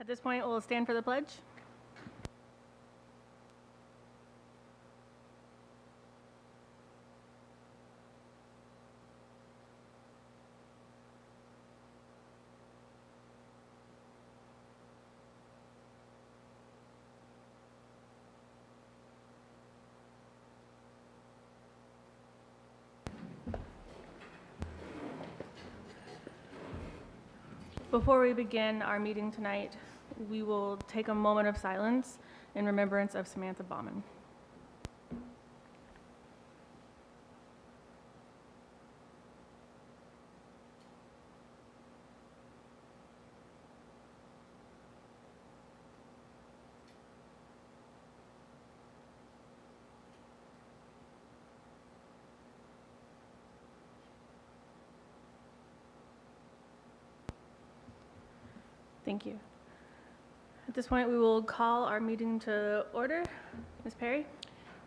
At this point, we'll stand for the pledge. Before we begin our meeting tonight, we will take a moment of silence in remembrance of Samantha Bauman. Thank you. At this point, we will call our meeting to order. Ms. Perry?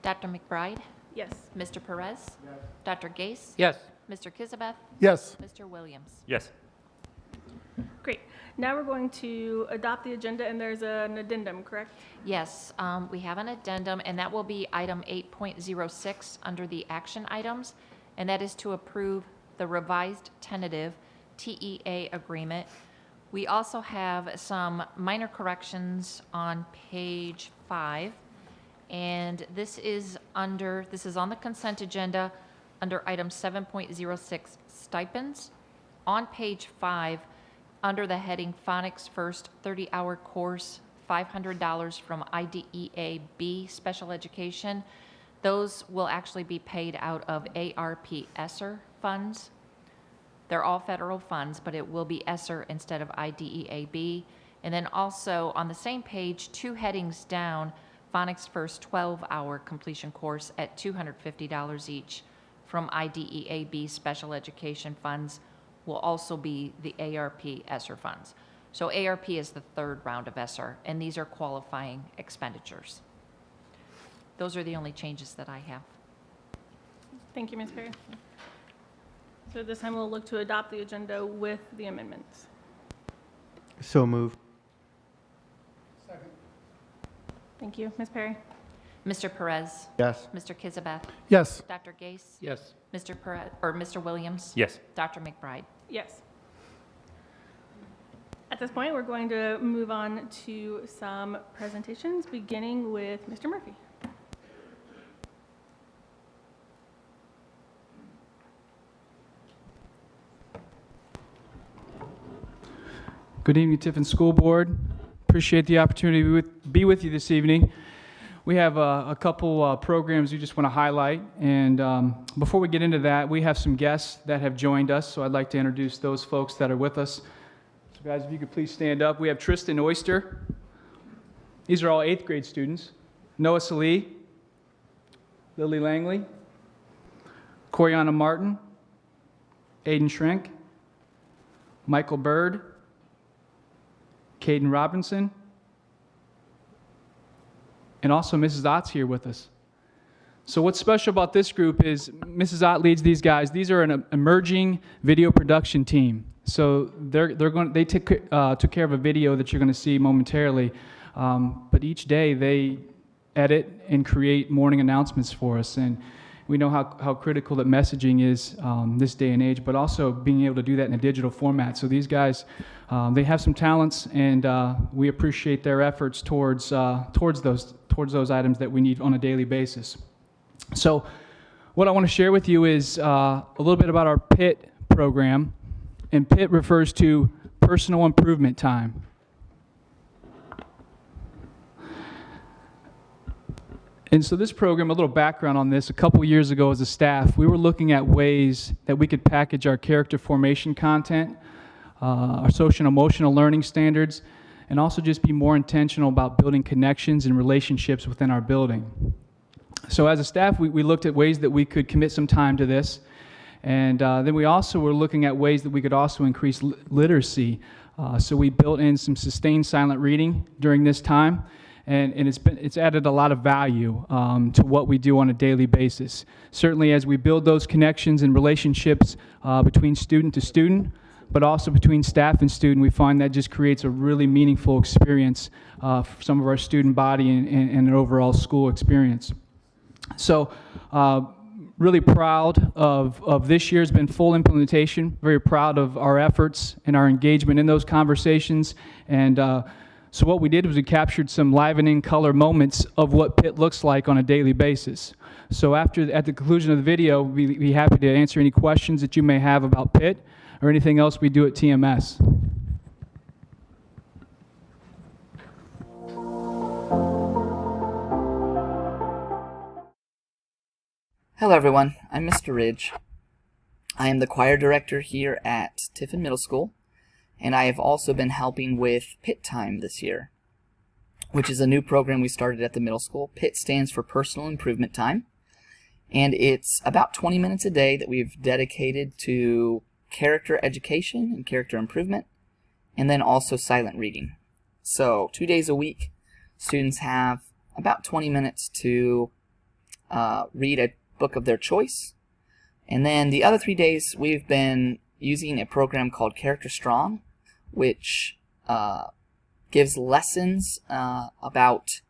Dr. McBride? Yes. Mr. Perez? Yes. Dr. Gase? Yes. Mr. Kizabeth? Yes. Mr. Williams? Yes. Great. Now we're going to adopt the agenda, and there's an addendum, correct? Yes, we have an addendum, and that will be item 8.06 under the action items, and that is to approve the revised tentative TEA agreement. We also have some minor corrections on page 5, and this is on the consent agenda under item 7.06 stipends. On page 5, under the heading Phonics First 30-hour course, $500 from IDEA B Special Education. Those will actually be paid out of ARP ESSER funds. They're all federal funds, but it will be ESSER instead of IDEA-B. And then also on the same page, 2 headings down, Phonics First 12-hour completion course at $250 each from IDEA-B Special Education funds will also be the ARP ESSER funds. So ARP is the 3rd round of ESSER, and these are qualifying expenditures. Those are the only changes that I have. Thank you, Ms. Perry. So this time we'll look to adopt the agenda with the amendments. So moved. Thank you. Ms. Perry? Mr. Perez? Yes. Mr. Kizabeth? Yes. Dr. Gase? Yes. Mr. Perez, or Mr. Williams? Yes. Dr. McBride? Yes. At this point, we're going to move on to some presentations, beginning with Mr. Murphy. Good evening, Tiffin School Board. Appreciate the opportunity to be with you this evening. We have a couple programs we just want to highlight, and before we get into that, we have some guests that have joined us, so I'd like to introduce those folks that are with us. So guys, if you could please stand up. We have Tristan Oyster. These are all 8th grade students. Noah Salee, Lily Langley, Coriana Martin, Aiden Shrink, Michael Bird, Caden Robinson, and also Mrs. Ott's here with us. So what's special about this group is Mrs. Ott leads these guys. These are an emerging video production team. So they took care of a video that you're going to see momentarily. But each day they edit and create morning announcements for us. And we know how critical that messaging is this day and age, but also being able to do that in a digital format. So these guys, they have some talents, and we appreciate their efforts towards those items that we need on a daily basis. So what I want to share with you is a little bit about our PIT program, and PIT refers to Personal Improvement Time. And so this program, a little background on this, a couple years ago as a staff, we were looking at ways that we could package our character formation content, our social and emotional learning standards, and also just be more intentional about building connections and relationships within our building. So as a staff, we looked at ways that we could commit some time to this, and then we also were looking at ways that we could also increase literacy. So we built in some sustained silent reading during this time, and it's added a lot of value to what we do on a daily basis. Certainly as we build those connections and relationships between student to student, but also between staff and student. We find that just creates a really meaningful experience for some of our student body and an overall school experience. So really proud of this year's been full implementation. Very proud of our efforts and our engagement in those conversations. And so what we did was we captured some livening color moments of what Pitt looks like on a daily basis. So at the conclusion of the video, we'd be happy to answer any questions that you may have about Pitt or anything else we do at TMS. Hello everyone, I'm Mr. Ridge. I am the choir director here at Tiffin Middle School, and I have also been helping with Pitt Time this year, which is a new program we started at the middle school. Pitt stands for Personal Improvement Time, and it's about 20 minutes a day that we've dedicated to character education and character improvement, and then also silent reading. So 2 days a week, students have about 20 minutes to read a book of their choice. And then the other 3 days we've been using a program called Character Strong, which gives lessons about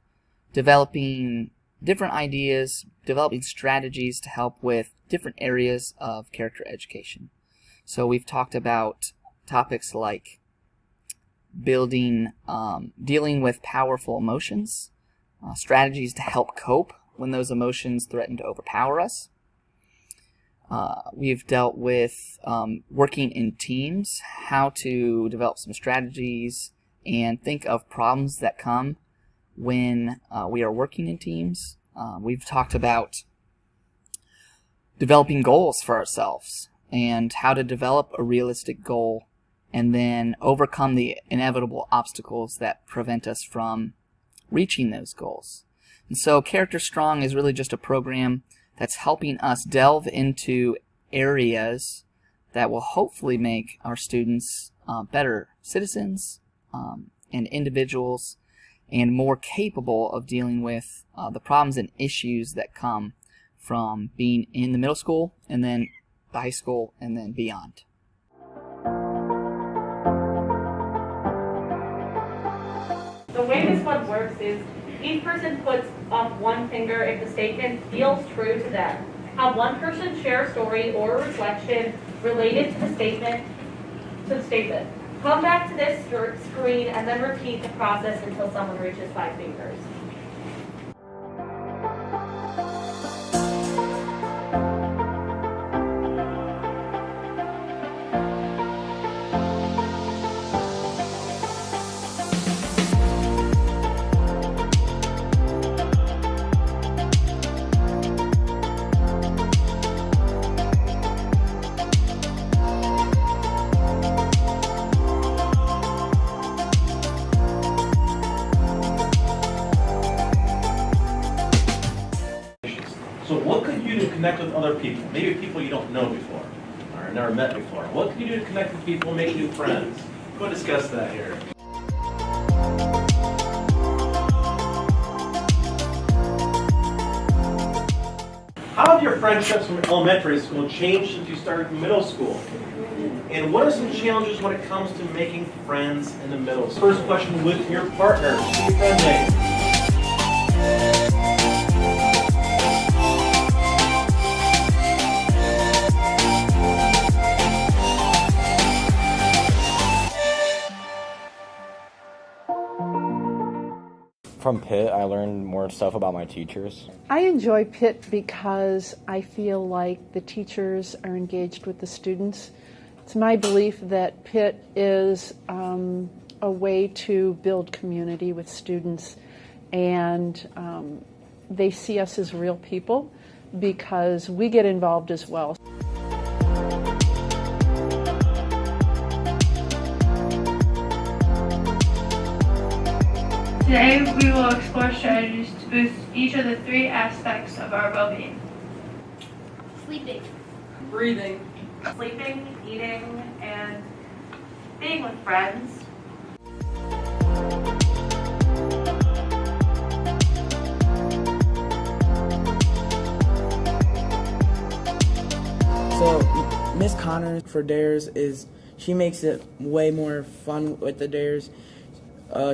developing different ideas, developing strategies to help with different areas of character education. So we've talked about topics like dealing with powerful emotions, strategies to help cope when those emotions threaten to overpower us. We've dealt with working in teams, how to develop some strategies and think of problems that come when we are working in teams. We've talked about developing goals for ourselves and how to develop a realistic goal and then overcome the inevitable obstacles that prevent us from reaching those goals. And so Character Strong is really just a program that's helping us delve into areas that will hopefully make our students better citizens and individuals and more capable of dealing with the problems and issues that come from being in the middle school and then the high school and then beyond. The way this one works is each person puts up one finger if the statement feels true to them. Have one person share a story or a reflection related to the statement. Come back to this screen and then repeat the process until someone reaches 5 fingers. So what could you do to connect with other people? Maybe people you don't know before or never met before. What can you do to connect with people, make new friends? Go discuss that here. How have your friendships from elementary school changed since you started middle school? And what are some challenges when it comes to making friends in the middle school? First question with your partner. Who's your friend name? From Pitt, I learned more stuff about my teachers. I enjoy Pitt because I feel like the teachers are engaged with the students. It's my belief that Pitt is a way to build community with students, and they see us as real people because we get involved as well. Today we will explore strategies to boost each of the 3 aspects of our well-being. Sleeping. Breathing. Sleeping, eating, and being with friends. So Miss Connors for DARES she makes it way more fun with the dares.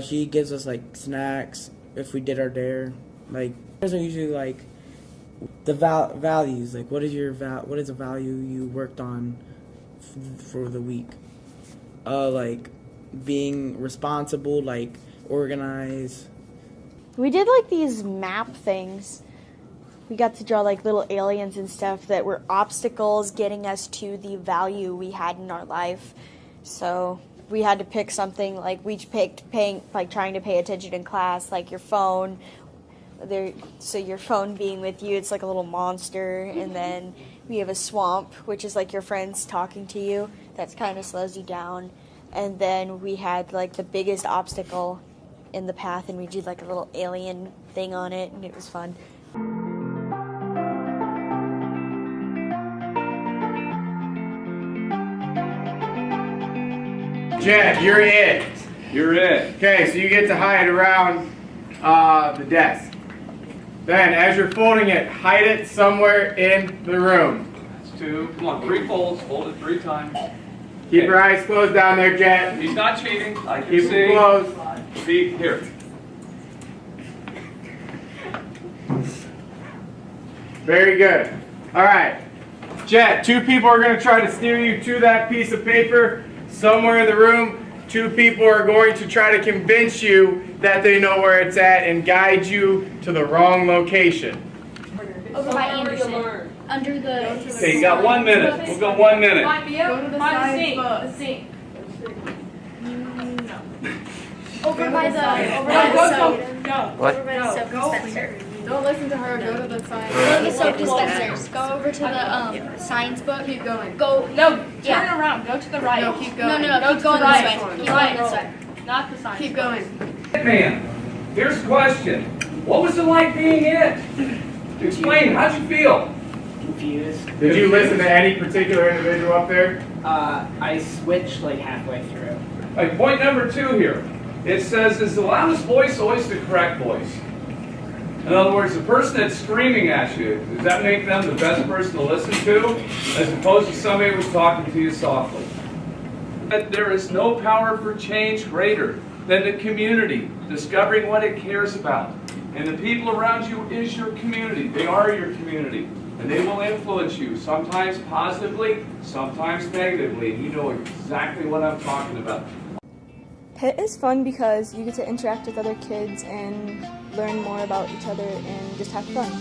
She gives us like snacks if we did our dare. Like dares are usually like the values. Like what is a value you worked on for the week? Like being responsible, like organized. We did like these map things. We got to draw like little aliens and stuff that were obstacles getting us to the value we had in our life. So we had to pick something, like we picked trying to pay attention in class, like your phone. So your phone being with you, it's like a little monster. And then we have a swamp, which is like your friends talking to you. That kind of slows you down. And then we had like the biggest obstacle in the path, and we did like a little alien thing on it, and it was fun. Jen, you're it. You're it. Okay, so you get to hide around the desk. Then, as you're folding it, hide it somewhere in the room. That's 2. Come on, 3 folds. Fold it 3 times. Keep your eyes closed down there, Jen. He's not cheating. I can Keep see. them closed. See, here. Very good. All right. Jet, 2 people are going to try to steer you to that piece of paper somewhere in the room. 2 people are going to try to convince you that they know where it's at and guide you to the wrong location. Over by Anderson. Under the... Okay, you got 1 minute. We'll go 1 minute. Go to the sink. Over by the soap dispenser. Don't listen to her. Go to the science. Go to the soap dispensers. Go over to the science book. Keep going. Go. No. Yeah. Turn around. Go to the right. No, keep going. No. Keep going this way. Keep going this way. Not the science. Keep going. Man, here's a question. What was it like being it? Explain. How'd you feel? Confused. Did you listen to any particular individual up there? I switched like halfway through. All right, point number 2 here. It says, is the loudest voice always the correct voice? In other words, the person that's screaming at you, does that make them the best person to listen to, as opposed to somebody who's talking to you softly? That there is no power for change greater than the community discovering what it cares about. And the people around you is your community. They are your community. And they will influence you, sometimes positively, sometimes negatively. And you know exactly what I'm talking about. PIT is fun because you get to interact with other kids and learn more about each other and just have fun.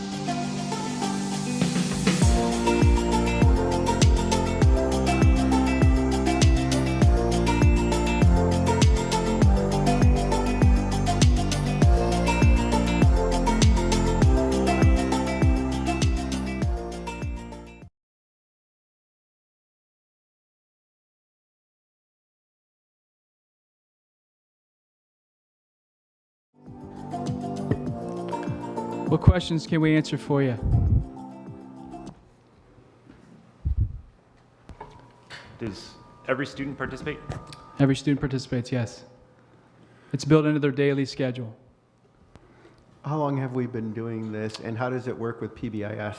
What questions can we answer for you? Does every student participate? Every student participates, yes. It's built into their daily schedule. How long have we been doing this, and how does it work with PBIS?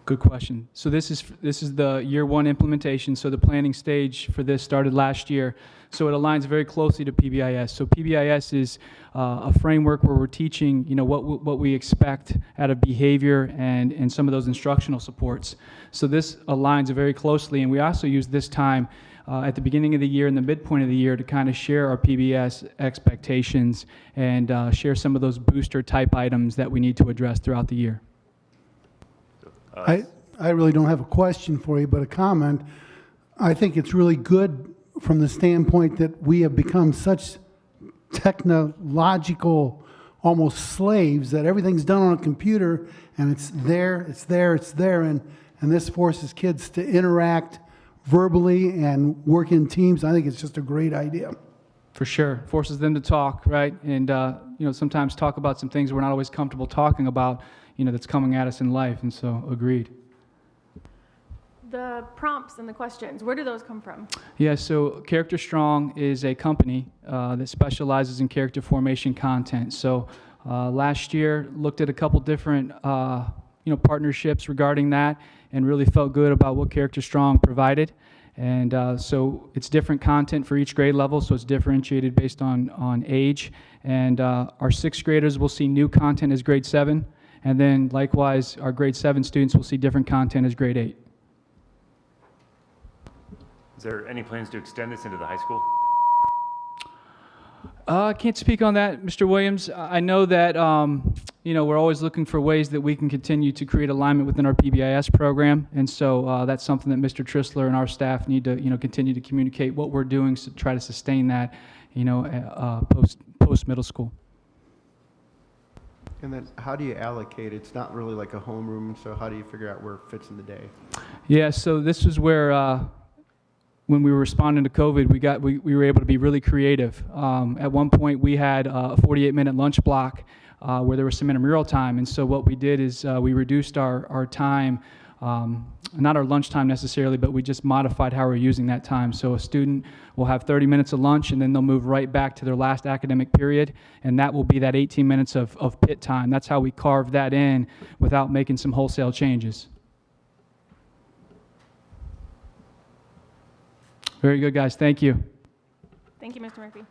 Good question. So this is the year 1 implementation. So the planning stage for this started last year. So it aligns very closely to PBIS. So PBIS is a framework where we're teaching, what we expect out of behavior and some of those instructional supports. So this aligns very closely, and we also use this time at the beginning of the year and the midpoint of the year to kind of share our PBS expectations and share some of those booster type items that we need to address throughout the year. I really don't have a question for you, but a comment. I think it's really good from the standpoint that we have become such technological almost slaves that everything's done on a computer and it's there, and this forces kids to interact verbally and work in teams. I think it's just a great idea. For sure. Forces them to talk, right? And, sometimes talk about some things we're not always comfortable talking about, that's coming at us in life. And so, agreed. The prompts and the questions, where do those come from? Yeah, so Character Strong is a company that specializes in character formation content. So last year, looked at a couple different partnerships regarding that and really felt good about what Character Strong provided. And so it's different content for each grade level, so it's differentiated based on age. And our sixth graders will see new content as grade 7, and then likewise, our grade 7 students will see different content as grade 8. Is there any plans to extend this into the high school? I can't speak on that, Mr. Williams. I know that we're always looking for ways that we can continue to create alignment within our PBIS program, and so that's something that Mr. Tristler and our staff need to continue to communicate what we're doing to try to sustain that post middle school. And then how do you allocate? It's not really like a homeroom, so how do you figure out where it fits in the day? Yeah, so this is where when we were responding to COVID, we were able to be really creative. At one point, we had a 48-minute lunch block where there was some intramural time, and so what we did is we reduced our time, not our lunch time necessarily, but we just modified how we're using that time. So a student will have 30 minutes of lunch, and then they'll move right back to their last academic period, and that will be that 18 minutes of pit time. That's how we carved that in without making some wholesale changes. Very good, guys. Thank you. Thank you, Mr. Murphy.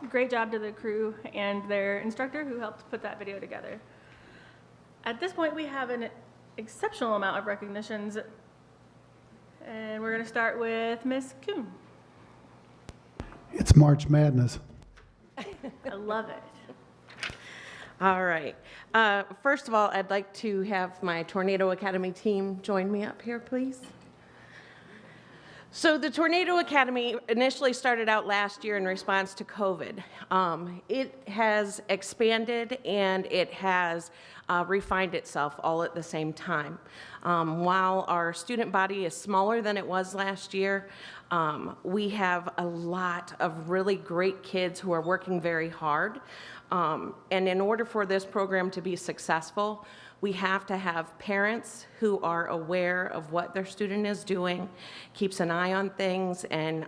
Great job to the crew and their instructor who helped put that video together. At this point, we have an exceptional amount of recognitions, and we're going to start with Ms. Kuhn. It's March Madness. I love it. All right. First of all, I'd like to have my Tornado Academy team join me up here, please. So the Tornado Academy initially started out last year in response to COVID. It has expanded and it has refined itself all at the same time. While our student body is smaller than it was last year, we have a lot of really great kids who are working very hard. And in order for this program to be successful, we have to have parents who are aware of what their student is doing, keeps an eye on things, and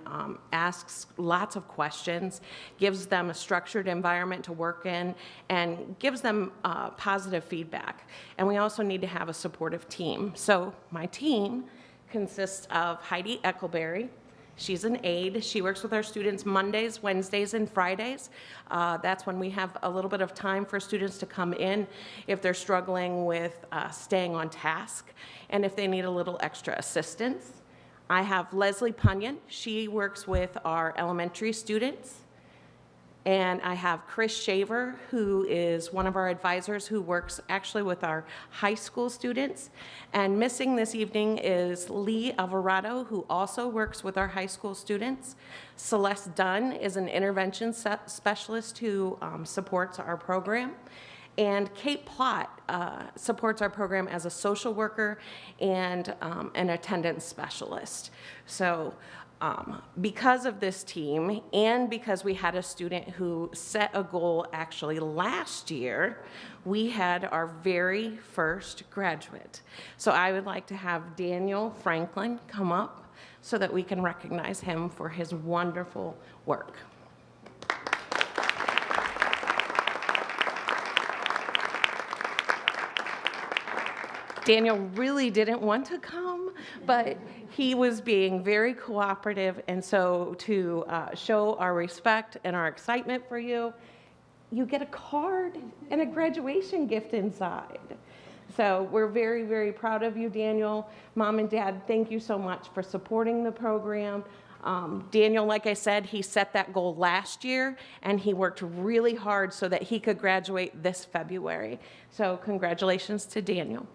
asks lots of questions, gives them a structured environment to work in, and gives them positive feedback. And we also need to have a supportive team. So my team consists of Heidi Eckelberry. She's an aide. She works with our students Mondays, Wednesdays, and Fridays. That's when we have a little bit of time for students to come in if they're struggling with staying on task and if they need a little extra assistance. I have Leslie Punyon. She works with our elementary students. And I have Chris Shaver, who is one of our advisors who works actually with our high school students. And missing this evening is Lee Alvarado, who also works with our high school students. Celeste Dunn is an intervention specialist who supports our program. And Kate Plott supports our program as a social worker and an attendance specialist. So because of this team and because we had a student who set a goal actually last year, we had our very first graduate. So I would like to have Daniel Franklin come up so that we can recognize him for his wonderful work. Daniel really didn't want to come, but he was being very cooperative, and so to show our respect and our excitement for you, you get a card and a graduation gift inside. So we're very, very proud of you, Daniel. Mom and Dad, thank you so much for supporting the program. Daniel, like I said, he set that goal last year, and he worked really hard so that he could graduate this February. So congratulations to Daniel.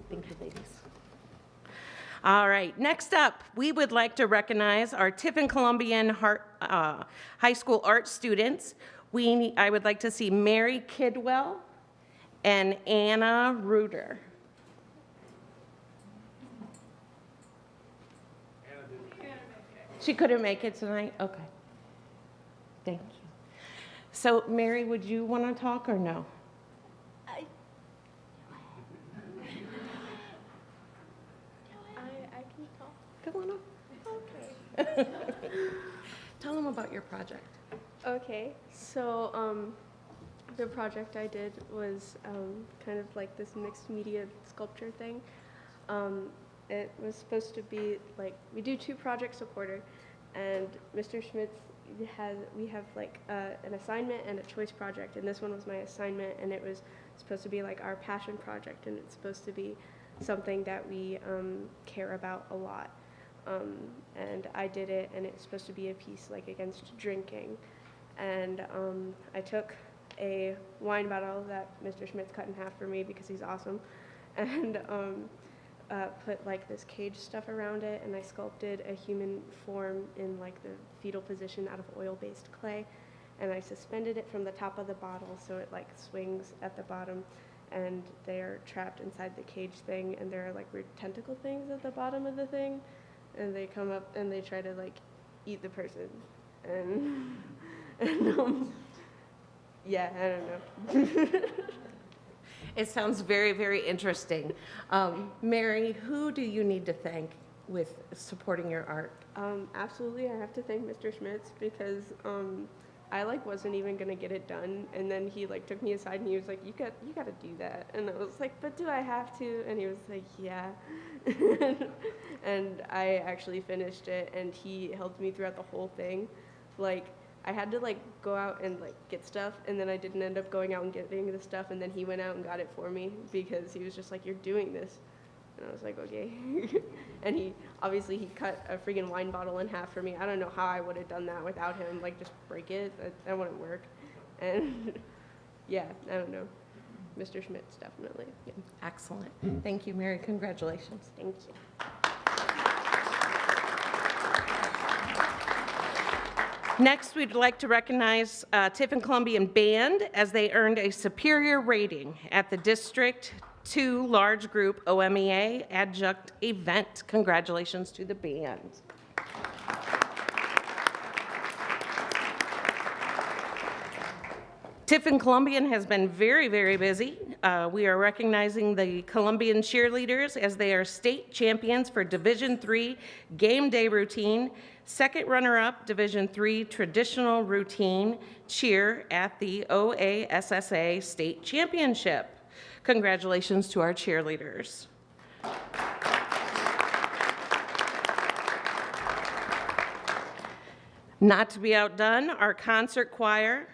Thank you, ladies. All right, next up, we would like to recognize our Tiffin Columbian High School art students. I would like to see Mary Kidwell and Anna Reuter. She couldn't make it tonight? Okay. Thank you. So, Mary, would you want to talk or no? I can talk. Come on up. Okay. Tell them about your project. Okay, so the project I did was kind of like this mixed media sculpture thing. It was supposed to be like, we do 2 projects a quarter, and Mr. Schmitz we have like an assignment and a choice project, and this one was my assignment, and it was supposed to be like our passion project, and it's supposed to be something that we care about a lot. And I did it, and it's supposed to be a piece like against drinking. And I took a wine bottle that Mr. Schmitz cut in half for me because he's awesome, and put like this cage stuff around it, and I sculpted a human form in like the fetal position out of oil-based clay, and I suspended it from the top of the bottle so it like swings at the bottom, and they're trapped inside the cage thing, and there are like weird tentacle things at the bottom of the thing, and they come up and they try to like eat the person, and yeah, I don't know. It sounds very, very interesting. Mary, who do you need to thank with supporting your art? Absolutely, I have to thank Mr. Schmitz because I like wasn't even gonna get it done, and then he like took me aside and he was like, you gotta do that, and I was like, but do I have to? And he was like, yeah. And I actually finished it, and he helped me throughout the whole thing. Like, I had to like go out and like get stuff, and then I didn't end up going out and getting the stuff, and then he went out and got it for me because he was just like, you're doing this. And I was like, okay. And he cut a freaking wine bottle in half for me. I don't know how I would have done that without him, like just break it. That wouldn't work. And yeah, I don't know. Mr. Schmitz, definitely. Yeah. Excellent. Thank you, Mary. Congratulations. Thank you. Next, we'd like to recognize Tiffin Columbian Band as they earned a superior rating at the District 2 Large Group OMEA Adjunct Event. Congratulations to the band. Tiffin Columbian has been very, very busy. We are recognizing the Columbian cheerleaders as they are state champions for Division III game day routine, second runner-up Division III traditional routine cheer at the OASSA State Championship. Congratulations to our cheerleaders. Not to be outdone, our concert choir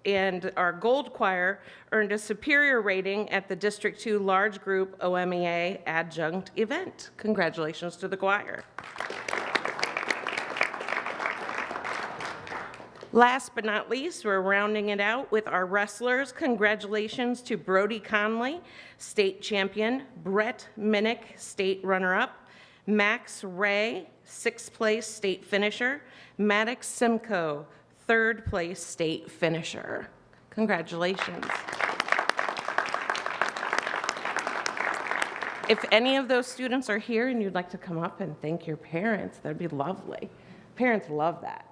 and our gold choir earned a superior rating at the District 2 Large Group OMEA Adjunct Event. Congratulations to the choir. Last but not least, we're rounding it out with our wrestlers. Congratulations to Brody Conley, state champion, Brett Minnick, state runner-up, Max Ray, 6th place state finisher, Maddox Simcoe, 3rd place state finisher. Congratulations. If any of those students are here and you'd like to come up and thank your parents, that'd be lovely. Parents love that.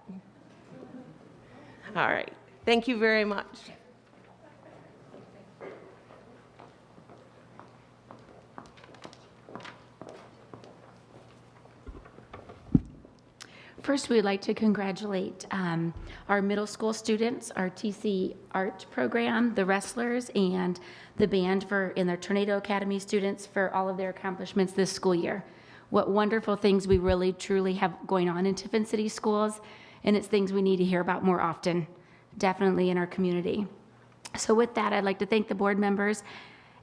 All right, thank you very much. First, we'd like to congratulate our middle school students, our TC Art program, the wrestlers, and the band in their Tornado Academy students for all of their accomplishments this school year. What wonderful things we really, truly have going on in Tiffin City Schools, and it's things we need to hear about more often, definitely in our community. So with that, I'd like to thank the board members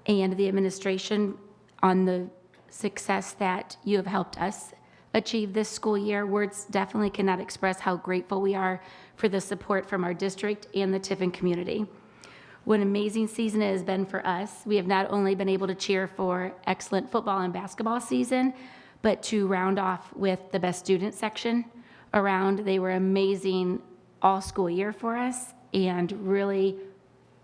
and the administration on the success that you have helped us achieve this school year. Words definitely cannot express how grateful we are for the support from our district and the Tiffin community. What an amazing season it has been for us. We have not only been able to cheer for excellent football and basketball season, but to round off with the best student section around. They were amazing all school year for us, and really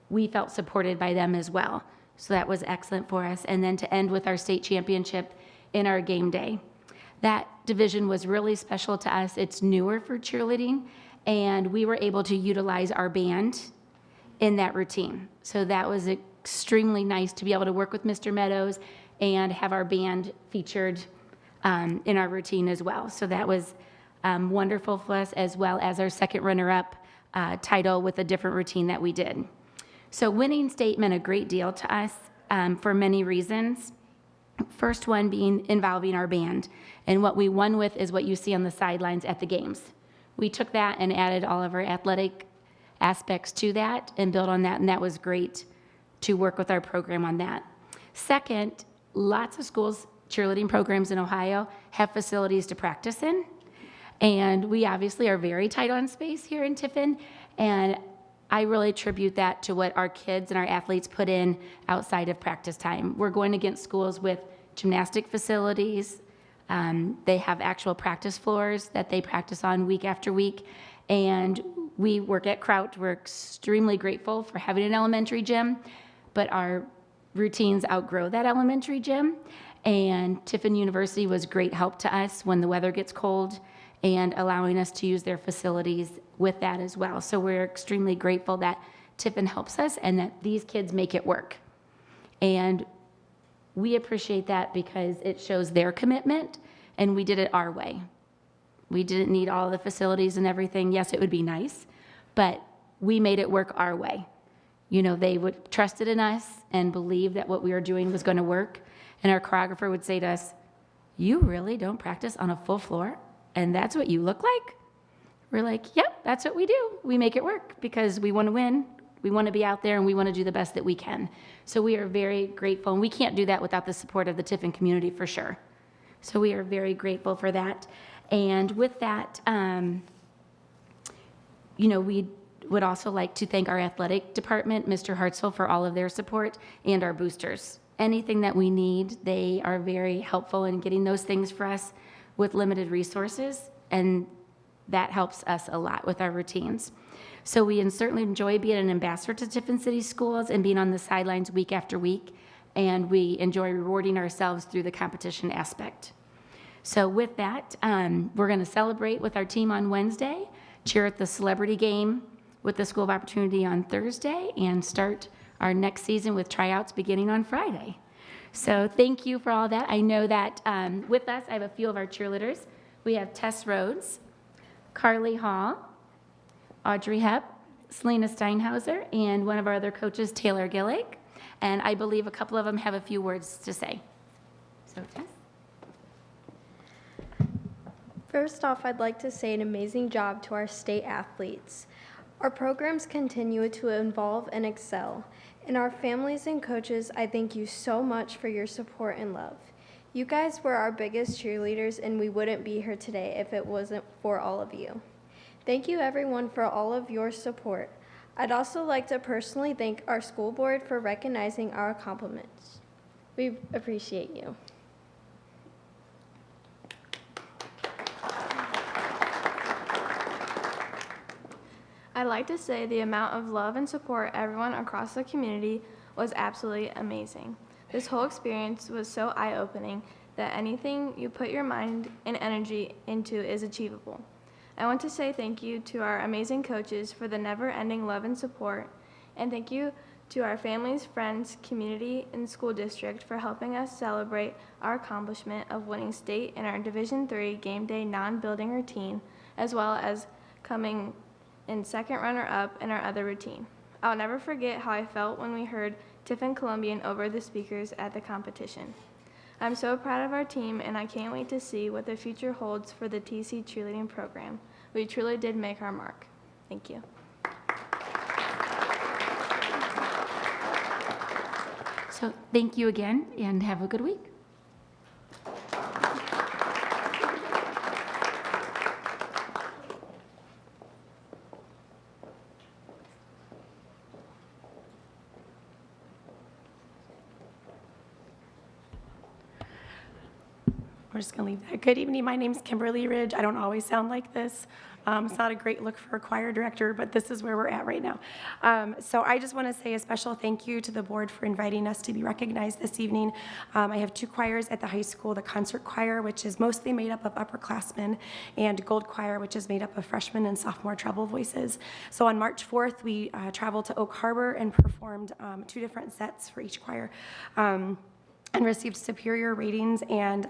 we felt supported by them as well. So that was excellent for us. And then to end with our state championship in our game day. That division was really special to us. It's newer for cheerleading, and we were able to utilize our band in that routine. So that was extremely nice to be able to work with Mr. Meadows and have our band featured in our routine as well. So that was wonderful for us, as well as our second runner-up title with a different routine that we did. So winning state meant a great deal to us for many reasons. First one being involving our band. And what we won with is what you see on the sidelines at the games. We took that and added all of our athletic aspects to that and built on that, and that was great to work with our program on that. Second, lots of schools, cheerleading programs in Ohio, have facilities to practice in. And we obviously are very tight on space here in Tiffin, and I really attribute that to what our kids and our athletes put in outside of practice time. We're going against schools with gymnastic facilities. They have actual practice floors that they practice on week after week. And we work at Kraut. We're extremely grateful for having an elementary gym, but our routines outgrow that elementary gym. And Tiffin University was great help to us when the weather gets cold and allowing us to use their facilities with that as well. So we're extremely grateful that Tiffin helps us and that these kids make it work. And we appreciate that because it shows their commitment, and we did it our way. We didn't need all the facilities and everything. Yes, it would be nice, but we made it work our way. You know, they would trusted in us and believed that what we were doing was going to work. And our choreographer would say to us, "You really don't practice on a full floor? And that's what you look like?" We're like, "Yep, that's what we do. We make it work because we want to win. We want to be out there and we want to do the best that we can." So we are very grateful, and we can't do that without the support of the Tiffin community for sure. So we are very grateful for that. And with that, you know, we would also like to thank our athletic department, Mr. Hartzell, for all of their support, and our boosters. Anything that we need, they are very helpful in getting those things for us with limited resources, and that helps us a lot with our routines. So we certainly enjoy being an ambassador to Tiffin City Schools and being on the sidelines week after week, and we enjoy rewarding ourselves through the competition aspect. So with that, we're going to celebrate with our team on Wednesday, cheer at the celebrity game with the School of Opportunity on Thursday, and start our next season with tryouts beginning on Friday. So thank you for all that. I know that with us, I have a few of our cheerleaders. We have Tess Rhodes, Carly Hall, Audrey Hepp, Selena Steinhauser, and one of our other coaches, Taylor Gillig. And I believe a couple of them have a few words to say. So Tess? First off, I'd like to say an amazing job to our state athletes. Our programs continue to evolve and excel. And our families and coaches, I thank you so much for your support and love. You guys were our biggest cheerleaders, and we wouldn't be here today if it wasn't for all of you. Thank you everyone for all of your support. I'd also like to personally thank our school board for recognizing our accomplishments. We appreciate you. I'd like to say the amount of love and support everyone across the community was absolutely amazing. This whole experience was so eye-opening that anything you put your mind and energy into is achievable. I want to say thank you to our amazing coaches for the never-ending love and support, and thank you to our families, friends, community, and school district for helping us celebrate our accomplishment of winning state in our Division III game day non-building routine, as well as coming in second runner-up in our other routine. I'll never forget how I felt when we heard Tiffin Columbian over the speakers at the competition. I'm so proud of our team, and I can't wait to see what the future holds for the TC cheerleading program. We truly did make our mark. Thank you. So thank you again, and have a good week. We're just going to leave that. Good evening. My name's Kimberly Ridge. I don't always sound like this. It's not a great look for a choir director, but this is where we're at right now. So I just want to say a special thank you to the board for inviting us to be recognized this evening. I have two choirs at the high school, the concert choir, which is mostly made up of upperclassmen, and gold choir, which is made up of freshmen and sophomore treble voices. So on March 4th, we traveled to Oak Harbor and performed two different sets for each choir. And and received superior ratings, and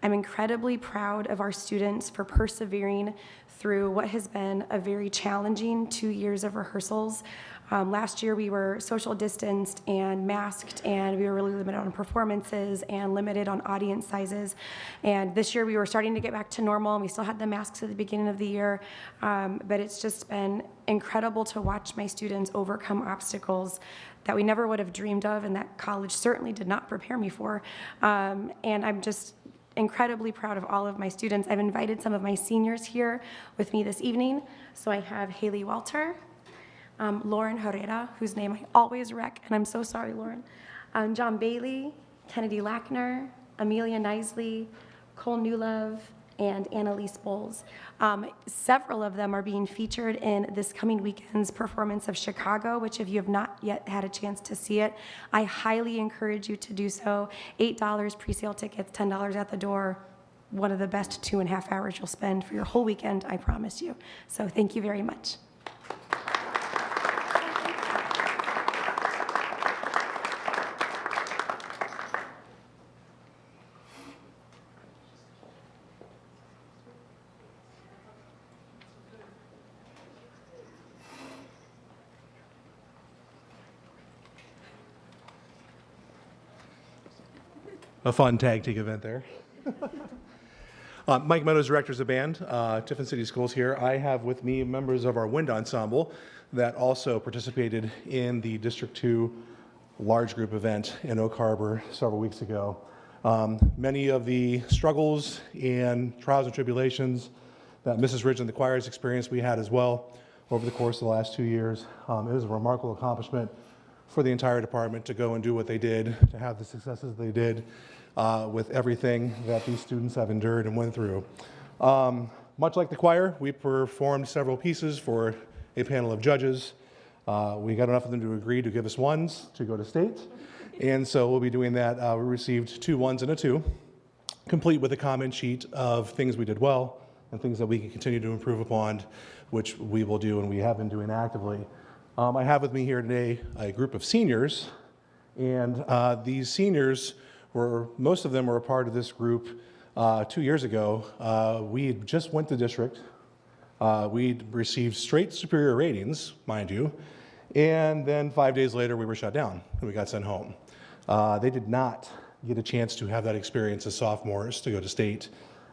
I'm incredibly proud of our students for persevering through what has been a very challenging 2 years of rehearsals. Last year we were social distanced and masked, and we were really limited on performances and limited on audience sizes. And this year we were starting to get back to normal, and we still had the masks at the beginning of the year. But it's just been incredible to watch my students overcome obstacles that we never would have dreamed of, and that college certainly did not prepare me for. And I'm just incredibly proud of all of my students. I've invited some of my seniors here with me this evening. So I have Haley Welter, Lauren Herrera, whose name I always wreck, and I'm so sorry, Lauren. John Bailey, Kennedy Lackner, Amelia Nisley, Cole Newlove, and Annalise Bowles. Several of them are being featured in this coming weekend's performance of Chicago, which if you have not yet had a chance to see it, I highly encourage you to do so. $8 pre-sale tickets, $10 at the door. One of the best 2.5 hours you'll spend for your whole weekend, I promise you. So thank you very much. A fun tag team event there. Mike Meadows, directors of band, Tiffin City Schools here. I have with me members of our wind ensemble that also participated in the District 2 large group event in Oak Harbor several weeks ago. Many of the struggles and trials and tribulations that Mrs. Ridge and the choir has experienced, we had as well over the course of the last 2 years. It was a remarkable accomplishment for the entire department to go and do what they did, to have the successes they did with everything that these students have endured and went through. Much like the choir, we performed several pieces for a panel of judges. We got enough of them to agree to give us ones to go to state, and so we'll be doing that. We received 2 1s and a 2, complete with a comment sheet of things we did well and things that we can continue to improve upon, which we will do and we have been doing actively. I have with me here today a group of seniors, and these seniors most of them were a part of this group 2 years ago. We just went to district. We received straight superior ratings, mind you, and then 5 days later we were shut down and we got sent home. They did not get a chance to have that experience as sophomores, to go to state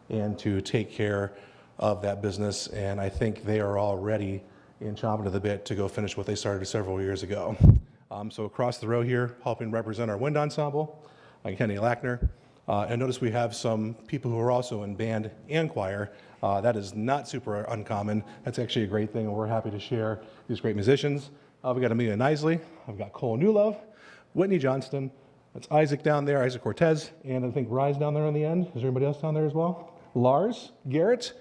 and to take care of that business, and I think they are all ready and chomping at the bit to go finish what they started several years ago. So across the row here, helping represent our wind ensemble, Kenny Lackner. And notice we have some people who are also in band and choir. That is not super uncommon. That's actually a great thing, and we're happy to share these great musicians. We got Amelia Nisley, I've got Cole Newlove, Whitney Johnston, that's Isaac down there, Isaac Cortez, and I think Rise down there on the end. Is there anybody else down there as well? Lars, Garrett,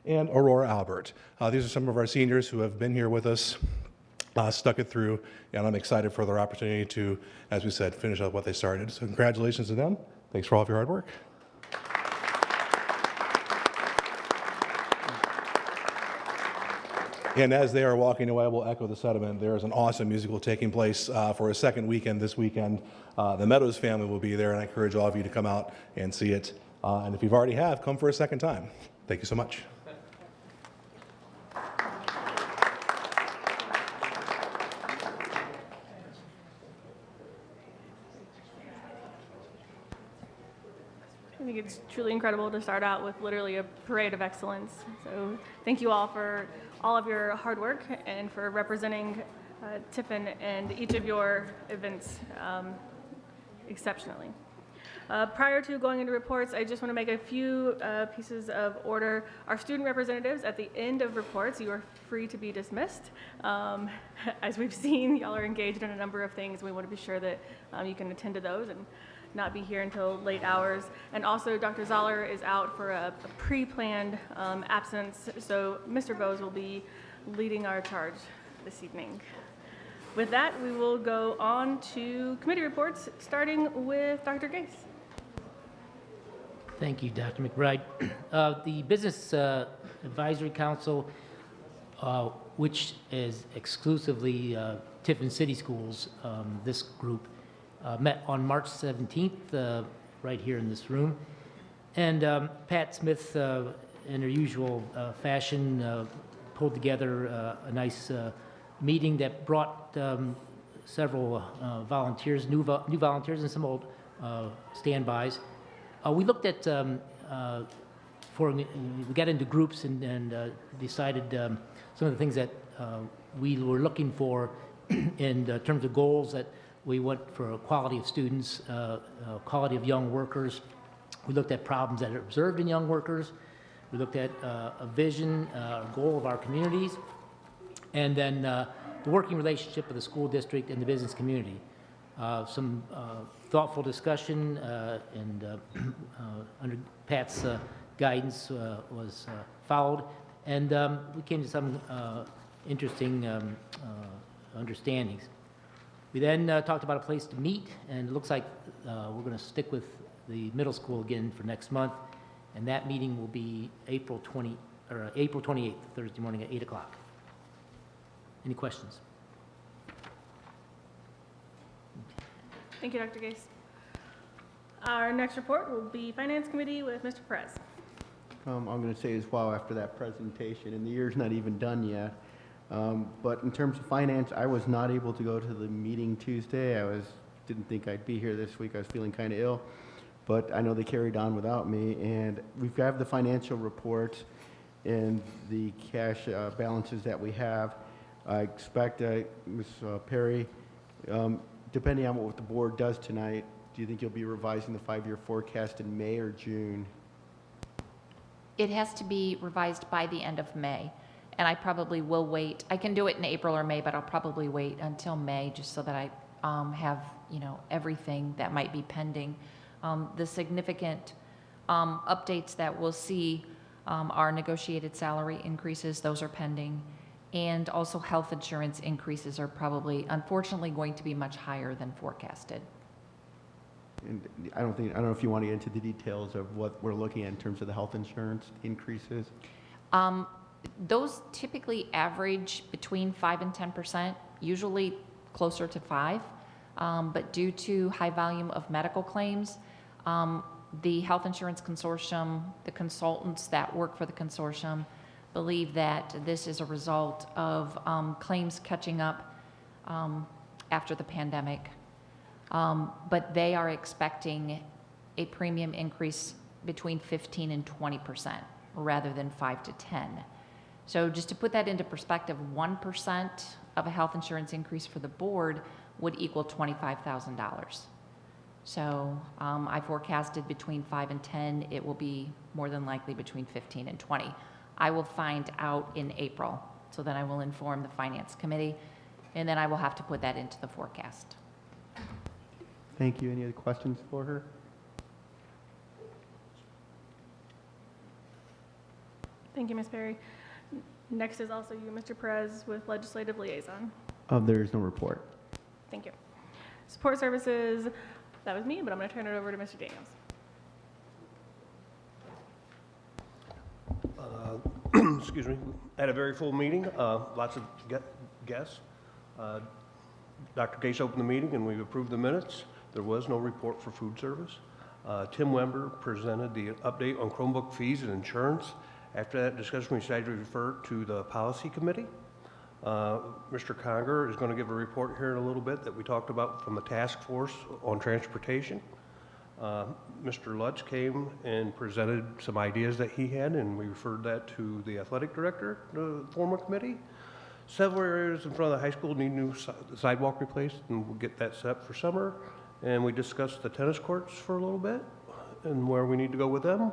and Aurora Albert. These are some of our seniors who have been here with us, stuck it through, and I'm excited for their opportunity to, as we said, finish up what they started. So congratulations to them. Thanks for all of your hard work. And as they are walking away, we'll echo the sentiment. There is an awesome musical taking place for a second weekend this weekend. The Meadows family will be there, and I encourage all of you to come out and see it. And if you've already come for a second time. Thank you so much. I think it's truly incredible to start out with literally a parade of excellence. So thank you all for all of your hard work and for representing Tiffin and each of your events exceptionally. Prior to going into reports, I just want to make a few pieces of order. Our student representatives, at the end of reports, you are free to be dismissed. As we've seen, y'all are engaged in a number of things. We want to be sure that you can attend to those and not be here until late hours. And also, Dr. Zoller is out for a pre-planned absence, so Mr. Bose will be leading our charge this evening. With that, we will go on to committee reports, starting with Dr. Gase. Thank you, Dr. McBride. The Business Advisory Council, which is exclusively Tiffin City Schools, this group, met on March 17th right here in this room. And Pat Smith, in her usual fashion, pulled together a nice meeting that brought several volunteers, new volunteers, and some old standbys. We looked at, we got into groups and decided some of the things that we were looking for in terms of goals that we want for quality of students, quality of young workers. We looked at problems that are observed in young workers. We looked at a vision, a goal of our communities, and then the working relationship of the school district and the business community. Some thoughtful discussion and under Pat's guidance was followed, and we came to some interesting understandings. We then talked about a place to meet, and it looks like we're going to stick with the middle school again for next month, and that meeting will be April 28th, Thursday morning at 8 o'clock. Any questions? Thank you, Dr. Gase. Our next report will be Finance Committee with Mr. Perez. I'm going to say as well after that presentation, and the year's not even done yet. But in terms of finance, I was not able to go to the meeting Tuesday. Didn't think I'd be here this week. I was feeling kind of ill, but I know they carried on without me. And we've got the financial report and the cash balances that we have. I expect, Ms. Perry, depending on what the board does tonight, do you think you'll be revising the 5-year forecast in May or June? It has to be revised by the end of May. And I probably will wait. I can do it in April or May, but I'll probably wait until May just so that I have, everything that might be pending. The significant updates that we'll see are negotiated salary increases. Those are pending. And also health insurance increases are probably, unfortunately, going to be much higher than forecasted. And I don't know if you want to get into the details of what we're looking at in terms of the health insurance increases. Those typically average between 5 and 10%, usually closer to 5. But due to high volume of medical claims, the Health Insurance Consortium, the consultants that work for the consortium, believe that this is a result of claims catching up after the pandemic. But they are expecting a premium increase between 15 and 20% rather than 5 to 10. So just to put that into perspective, 1% of a health insurance increase for the board would equal $25,000. So I forecasted between 5 and 10. It will be more than likely between 15 and 20. I will find out in April, so then I will inform the Finance Committee, and then I will have to put that into the forecast. Thank you. Any other questions for her? Thank you, Ms. Perry. Next is also you, Mr. Perez, with Legislative Liaison. There is no report. Thank you. Support Services, that was me, but I'm going to turn it over to Mr. Daniels. Excuse me. Had a very full meeting, lots of guests. Dr. Gase opened the meeting and we approved the minutes. There was no report for food service. Tim Wember presented the update on Chromebook fees and insurance. After that discussion, we decided to refer to the policy committee. Mr. Conger is going to give a report here in a little bit that we talked about from the task force on transportation. Mr. Lutz came and presented some ideas that he had, and we referred that to the athletic director, the former committee. Several areas in front of the high school need new sidewalk replaced, and we'll get that set for summer. And we discussed the tennis courts for a little bit and where we need to go with them.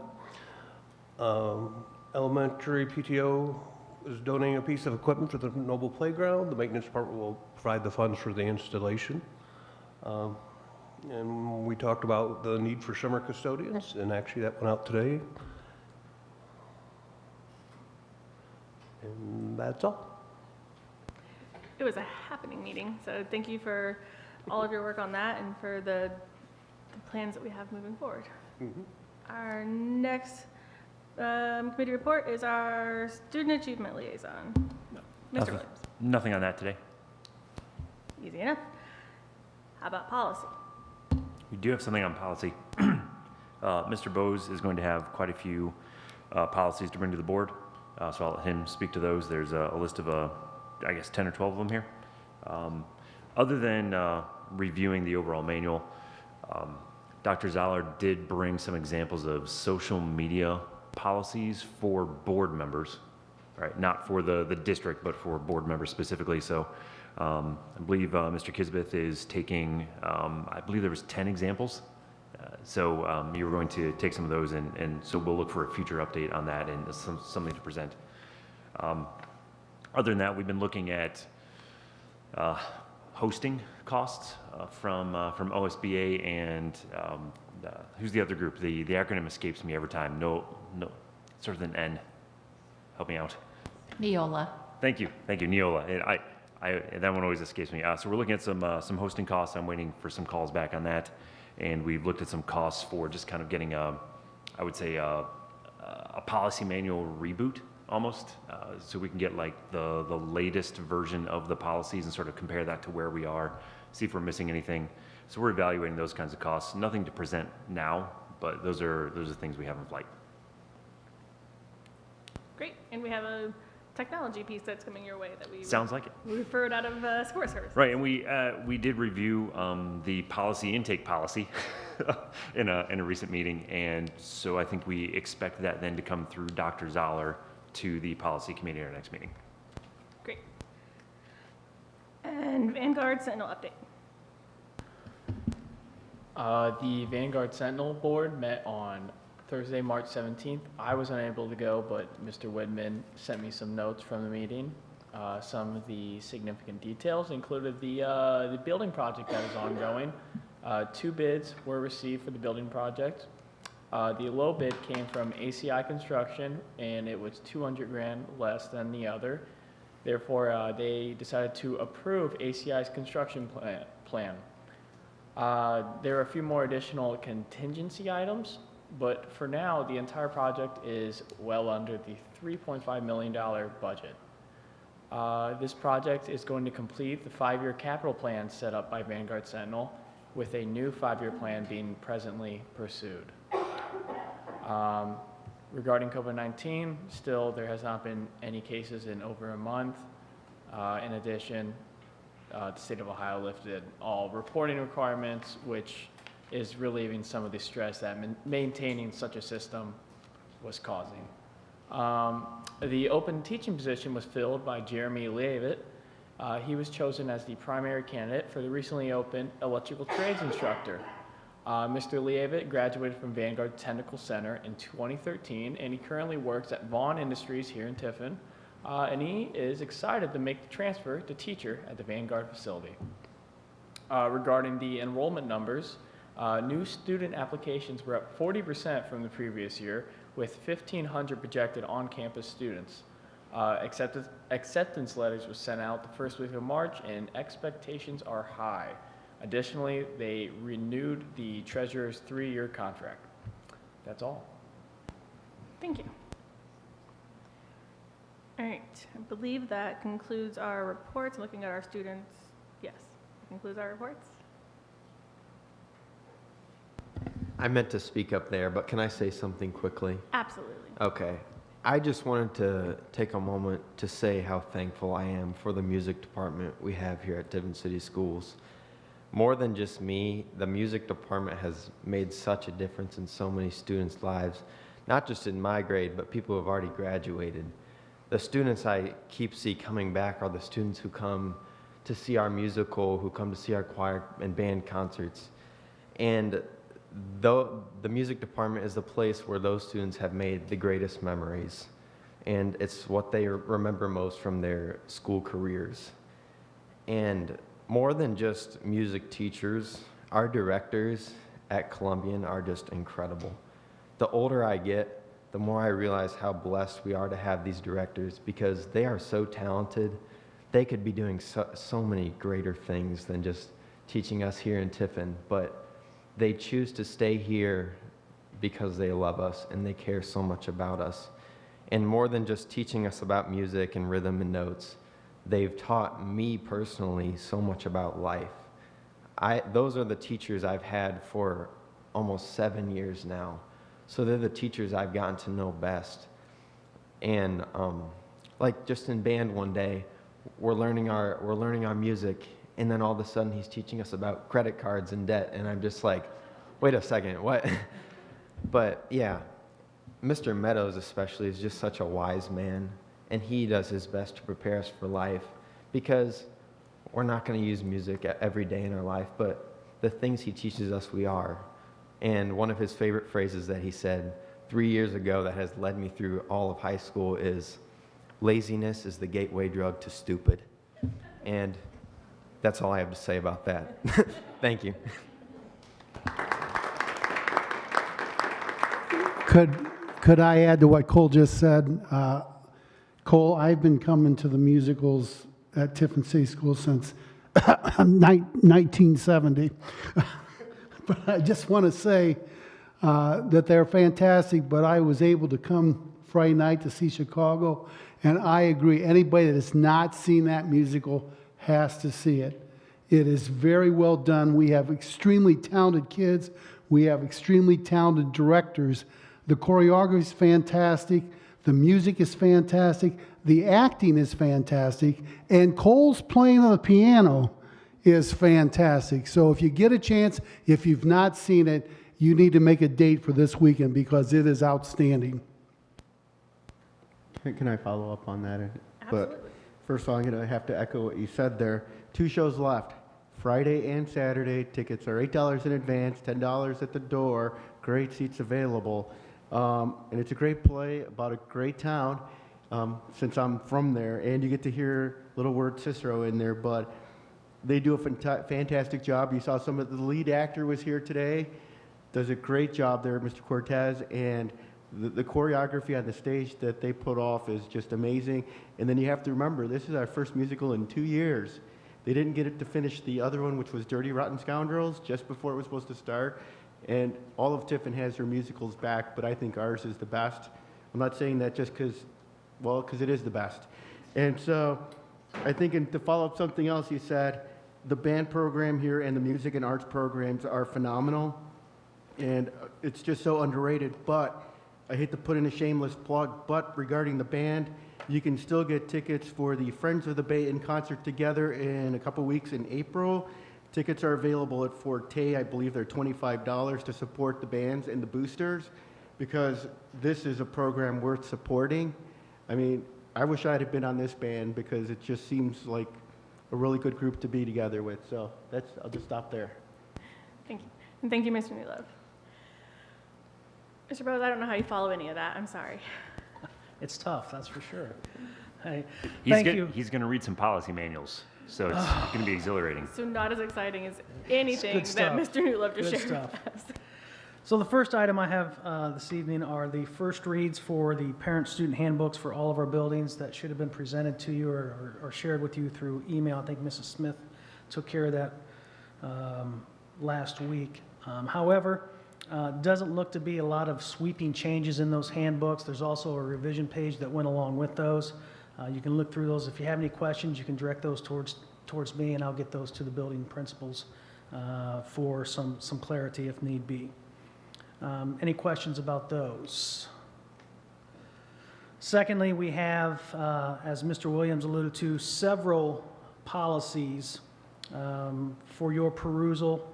Elementary PTO is donating a piece of equipment for the Noble Playground. The maintenance department will provide the funds for the installation. And we talked about the need for summer custodians, and actually that went out today. And that's all. It was a happening meeting, so thank you for all of your work on that and for the plans that we have moving forward. Our next committee report is our Student Achievement Liaison. Mr. Williams. Nothing on that today. Easy enough. How about policy? We do have something on policy. Mr. Bose is going to have quite a few policies to bring to the board, so I'll let him speak to those. There's a list of, I guess, 10 or 12 of them here. Other than reviewing the overall manual, Dr. Zoller did bring some examples of social media policies for board members, right? Not for the district, but for board members specifically. So I believe Mr. Kisbeth is taking, I believe there was 10 examples. So you were going to take some of those, and so we'll look for a future update on that and something to present. Other than that, we've been looking at hosting costs from OSBA and who's the other group? The acronym escapes me every time. No, starts with an N. Help me out. Neola. Thank you, Neola. And that one always escapes me. So we're looking at some hosting costs. I'm waiting for some calls back on that, and we've looked at some costs for just kind of getting I would say a policy manual reboot almost, so we can get like the latest version of the policies and sort of compare that to where we are, see if we're missing anything. So we're evaluating those kinds of costs. Nothing to present now, but those are things we have in flight. Great, and we have a technology piece that's coming your way that we Sounds like it. we referred out of Score Service. Right, and we did review the policy intake policy in a recent meeting, and so I think we expect that then to come through Dr. Zoller to the policy committee at our next meeting. Great. And Vanguard Sentinel update. The Vanguard Sentinel Board met on Thursday, March 17th. I was unable to go, but Mr. Widman sent me some notes from the meeting. Some of the significant details included the building project that is ongoing. 2 bids were received for the building project. The low bid came from ACI Construction, and it was $200,000 less than the other. Therefore, they decided to approve ACI's construction plan. There are a few more additional contingency items, but for now, the entire project is well under the $3.5 million budget. This project is going to complete the 5-year capital plan set up by Vanguard Sentinel, with a new 5-year plan being presently pursued. Regarding COVID-19, still there has not been any cases in over a month. In addition, the state of Ohio lifted all reporting requirements, which is relieving some of the stress that maintaining such a system was causing. The open teaching position was filled by Jeremy Leavitt. He was chosen as the primary candidate for the recently opened electrical trades instructor. Mr. Leavitt graduated from Vanguard Technical Center in 2013, and he currently works at Vaughn Industries here in Tiffin, and he is excited to make the transfer to teacher at the Vanguard facility. Regarding the enrollment numbers, new student applications were up 40% from the previous year, with 1,500 projected on-campus students. Acceptance letters were sent out the first week of March, and expectations are high. Additionally, they renewed the treasurer's 3-year contract. That's all. Thank you. All right, I believe that concludes our reports. Looking at our students, yes, that concludes our reports. I meant to speak up there, but can I say something quickly? Absolutely. Okay. I just wanted to take a moment to say how thankful I am for the music department we have here at Tiffin City Schools. More than just me, the music department has made such a difference in so many students' lives, not just in my grade, but people who have already graduated. The students I keep coming back are the students who come to see our musical, who come to see our choir and band concerts. And though the music department is the place where those students have made the greatest memories, and it's what they remember most from their school careers. And more than just music teachers, our directors at Columbian are just incredible. The older I get, the more I realize how blessed we are to have these directors, because they are so talented. They could be doing so many greater things than just teaching us here in Tiffin, but they choose to stay here because they love us and they care so much about us. And more than just teaching us about music and rhythm and notes, they've taught me personally so much about life. Those are the teachers I've had for almost 7 years now. So they're the teachers I've gotten to know best. And like just in band one day, we're learning our music, and then all of a sudden he's teaching us about credit cards and debt, and I'm just like, wait a second, what? But yeah, Mr. Meadows especially is just such a wise man, and he does his best to prepare us for life, because we're not going to use music every day in our life, but the things he teaches us, we are. And one of his favorite phrases that he said 3 years ago that has led me through all of high school is, laziness is the gateway drug to stupid. And that's all I have to say about that. Thank you. Could I add to what Cole just said? Cole, I've been coming to the musicals at Tiffin City Schools since 1970. But I just want to say that they're fantastic, but I was able to come Friday night to see Chicago, and I agree, anybody that has not seen that musical has to see it. It is very well done. We have extremely talented kids. We have extremely talented directors. The choreography is fantastic. The music is fantastic. The acting is fantastic. And Cole's playing on the piano is fantastic. So if you get a chance, if you've not seen it, you need to make a date for this weekend because it is outstanding. Can I follow up on that? Absolutely. But first of all, I'm going to have to echo what you said there. 2 shows left, Friday and Saturday. Tickets are $8 in advance, $10 at the door. Great seats available. And it's a great play about a great town, since I'm from there. And you get to hear little word Cicero in there, but they do a fantastic job. You saw some of the lead actor was here today. Does a great job there, Mr. Cortez. And the choreography on the stage that they put off is just amazing. And then you have to remember, this is our first musical in 2 years. They didn't get it to finish the other one, which was Dirty Rotten Scoundrels, just before it was supposed to start. And all of Tiffin has her musicals back, but I think ours is the best. I'm not saying that just because it is the best. And so I think to follow up something else you said, the band program here and the music and arts programs are phenomenal. And it's just so underrated, but I hate to put in a shameless plug, but regarding the band, you can still get tickets for the Friends of the Bay in concert together in a couple weeks in April. Tickets are available at Forte. I believe they're $25 to support the bands and the boosters, because this is a program worth supporting. I mean, I wish I had been on this band because it just seems like a really good group to be together with. So I'll just stop there. Thank you. And thank you, Mr. Newlove. Mr. Bose, I don't know how you follow any of that. I'm sorry. It's tough, that's for sure. Hey, He's thank you. He's going to read some policy manuals, so it's going to be exhilarating. So not as exciting as anything Good that stuff. Mr. Newlove just Good shared stuff. with us. So the first item I have this evening are the first reads for the parent-student handbooks for all of our buildings that should have been presented to you or shared with you through email. I think Mrs. Smith took care of that last week. However, doesn't look to be a lot of sweeping changes in those handbooks. There's also a revision page that went along with those. You can look through those. If you have any questions, you can direct those towards me, and I'll get those to the building principals for some clarity if need be. Any questions about those? Secondly, we have, as Mr. Williams alluded to, several policies for your perusal.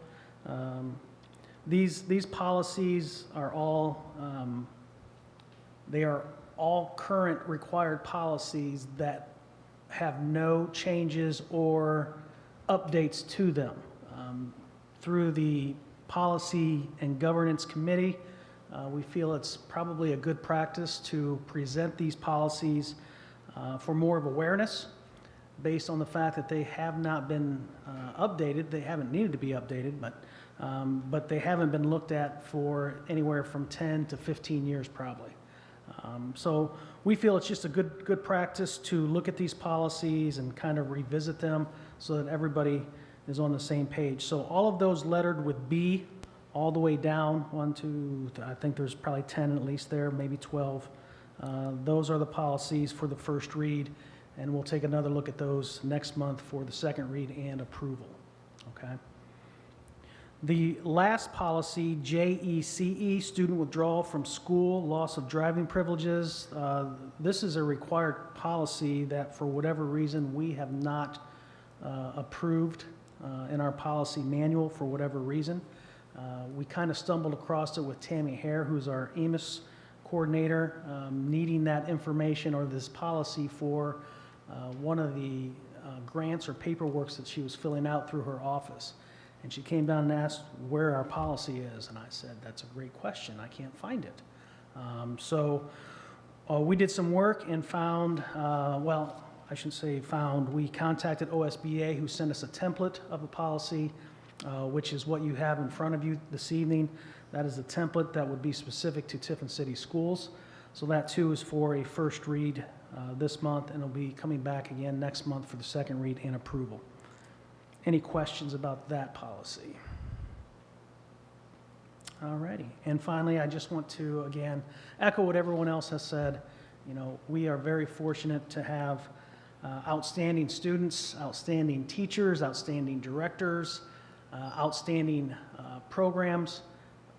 These policies are all, they are all current required policies that have no changes or updates to them. Through the Policy and Governance Committee, we feel it's probably a good practice to present these policies for more of awareness based on the fact that they have not been updated. They haven't needed to be updated, but they haven't been looked at for anywhere from 10 to 15 years probably. So we feel it's just a good practice to look at these policies and kind of revisit them so that everybody is on the same page. So all of those lettered with B all the way down, 1, 2, I think there's probably 10 at least there, maybe 12. Those are the policies for the first read, and we'll take another look at those next month for the second read and approval, okay? The last policy, JECE, student withdrawal from school, loss of driving privileges. This is a required policy that for whatever reason we have not approved in our policy manual for whatever reason. We kind of stumbled across it with Tammy Hare, who's our EMIS coordinator, needing that information or this policy for one of the grants or paperworks that she was filling out through her office. And she came down and asked where our policy is, and I said, that's a great question, I can't find it. We did some work and found, well, I shouldn't say found, we contacted OSBA, who sent us a template of the policy, which is what you have in front of you this evening. That is a template that would be specific to Tiffin City Schools. So that too is for a first read this month, and it'll be coming back again next month for the second read and approval. Any questions about that policy? Alrighty, and finally, I just want to again echo what everyone else has said. You know, we are very fortunate to have outstanding students, outstanding teachers, outstanding directors, outstanding programs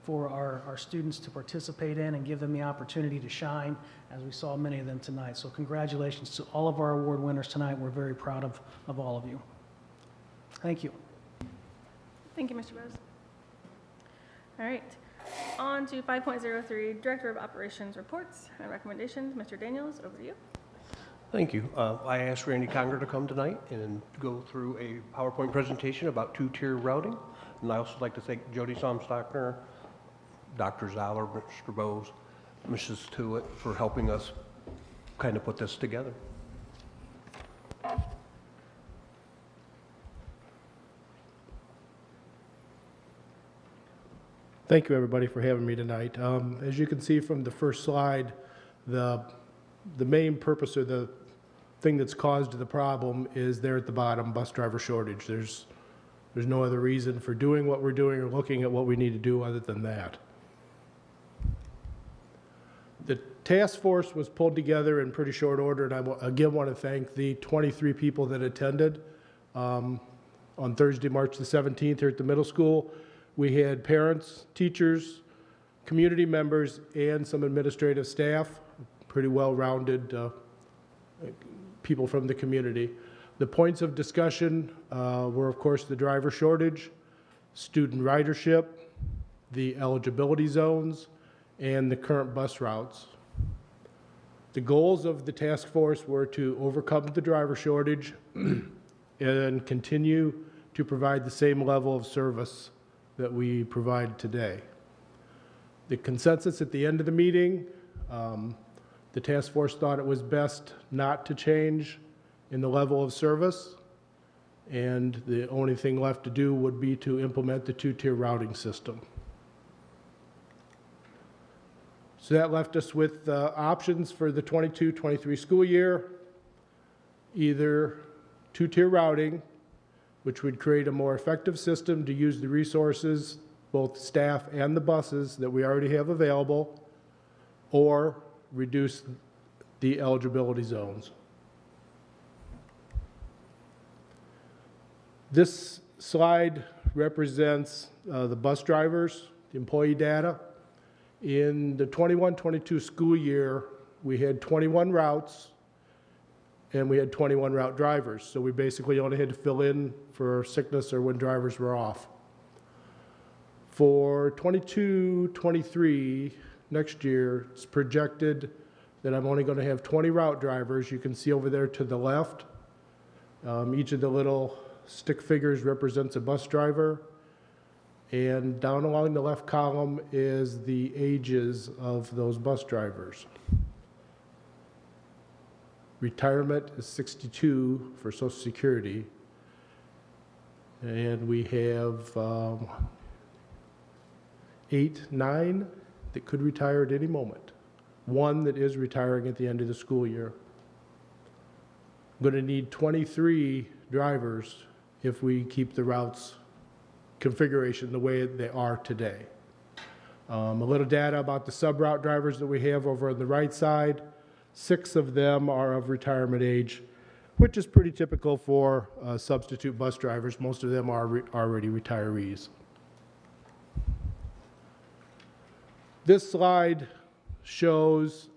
for our students to participate in and give them the opportunity to shine, as we saw many of them tonight. So congratulations to all of our award winners tonight. We're very proud of all of you. Thank you. Thank you, Mr. Bose. All right, on to 5.03, Director of Operations reports and recommendations. Mr. Daniels, over to you. Thank you. I asked Randy Conger to come tonight and go through a PowerPoint presentation about two-tier routing. And I also like to thank Jody Somstockner, Dr. Zoller, Mr. Bose, Mrs. Tewitt for helping us kind of put this together. Thank you, everybody, for having me tonight. As you can see from the first slide, the main purpose or the thing that's caused the problem is there at the bottom, bus driver shortage. There's no other reason for doing what we're doing or looking at what we need to do other than that. The task force was pulled together in pretty short order, and I again want to thank the 23 people that attended on Thursday, March the 17th here at the middle school. We had parents, teachers, community members, and some administrative staff, pretty well-rounded people from the community. The points of discussion were, of course, the driver shortage, student ridership, the eligibility zones, and the current bus routes. The goals of the task force were to overcome the driver shortage and continue to provide the same level of service that we provide today. The consensus at the end of the meeting, the task force thought it was best not to change in the level of service, and the only thing left to do would be to implement the two-tier routing system. So that left us with options for the 22-23 school year, either two-tier routing, which would create a more effective system to use the resources, both staff and the buses that we already have available, or reduce the eligibility zones. This slide represents the bus drivers, the employee data. In the 21-22 school year, we had 21 routes, and we had 21 route drivers. So we basically only had to fill in for sickness or when drivers were off. For 22-23 next year, it's projected that I'm only going to have 20 route drivers. You can see over there to the left, each of the little stick figures represents a bus driver. And down along the left column is the ages of those bus drivers. Retirement is 62 for Social Security. And we have 8, 9 that could retire at any moment. 1 that is retiring at the end of the school year. I'm going to need 23 drivers if we keep the routes configuration the way they are today. A little data about the sub-route drivers that we have over on the right side. 6 of them are of retirement age, which is pretty typical for substitute bus drivers. Most of them are already retirees. This slide shows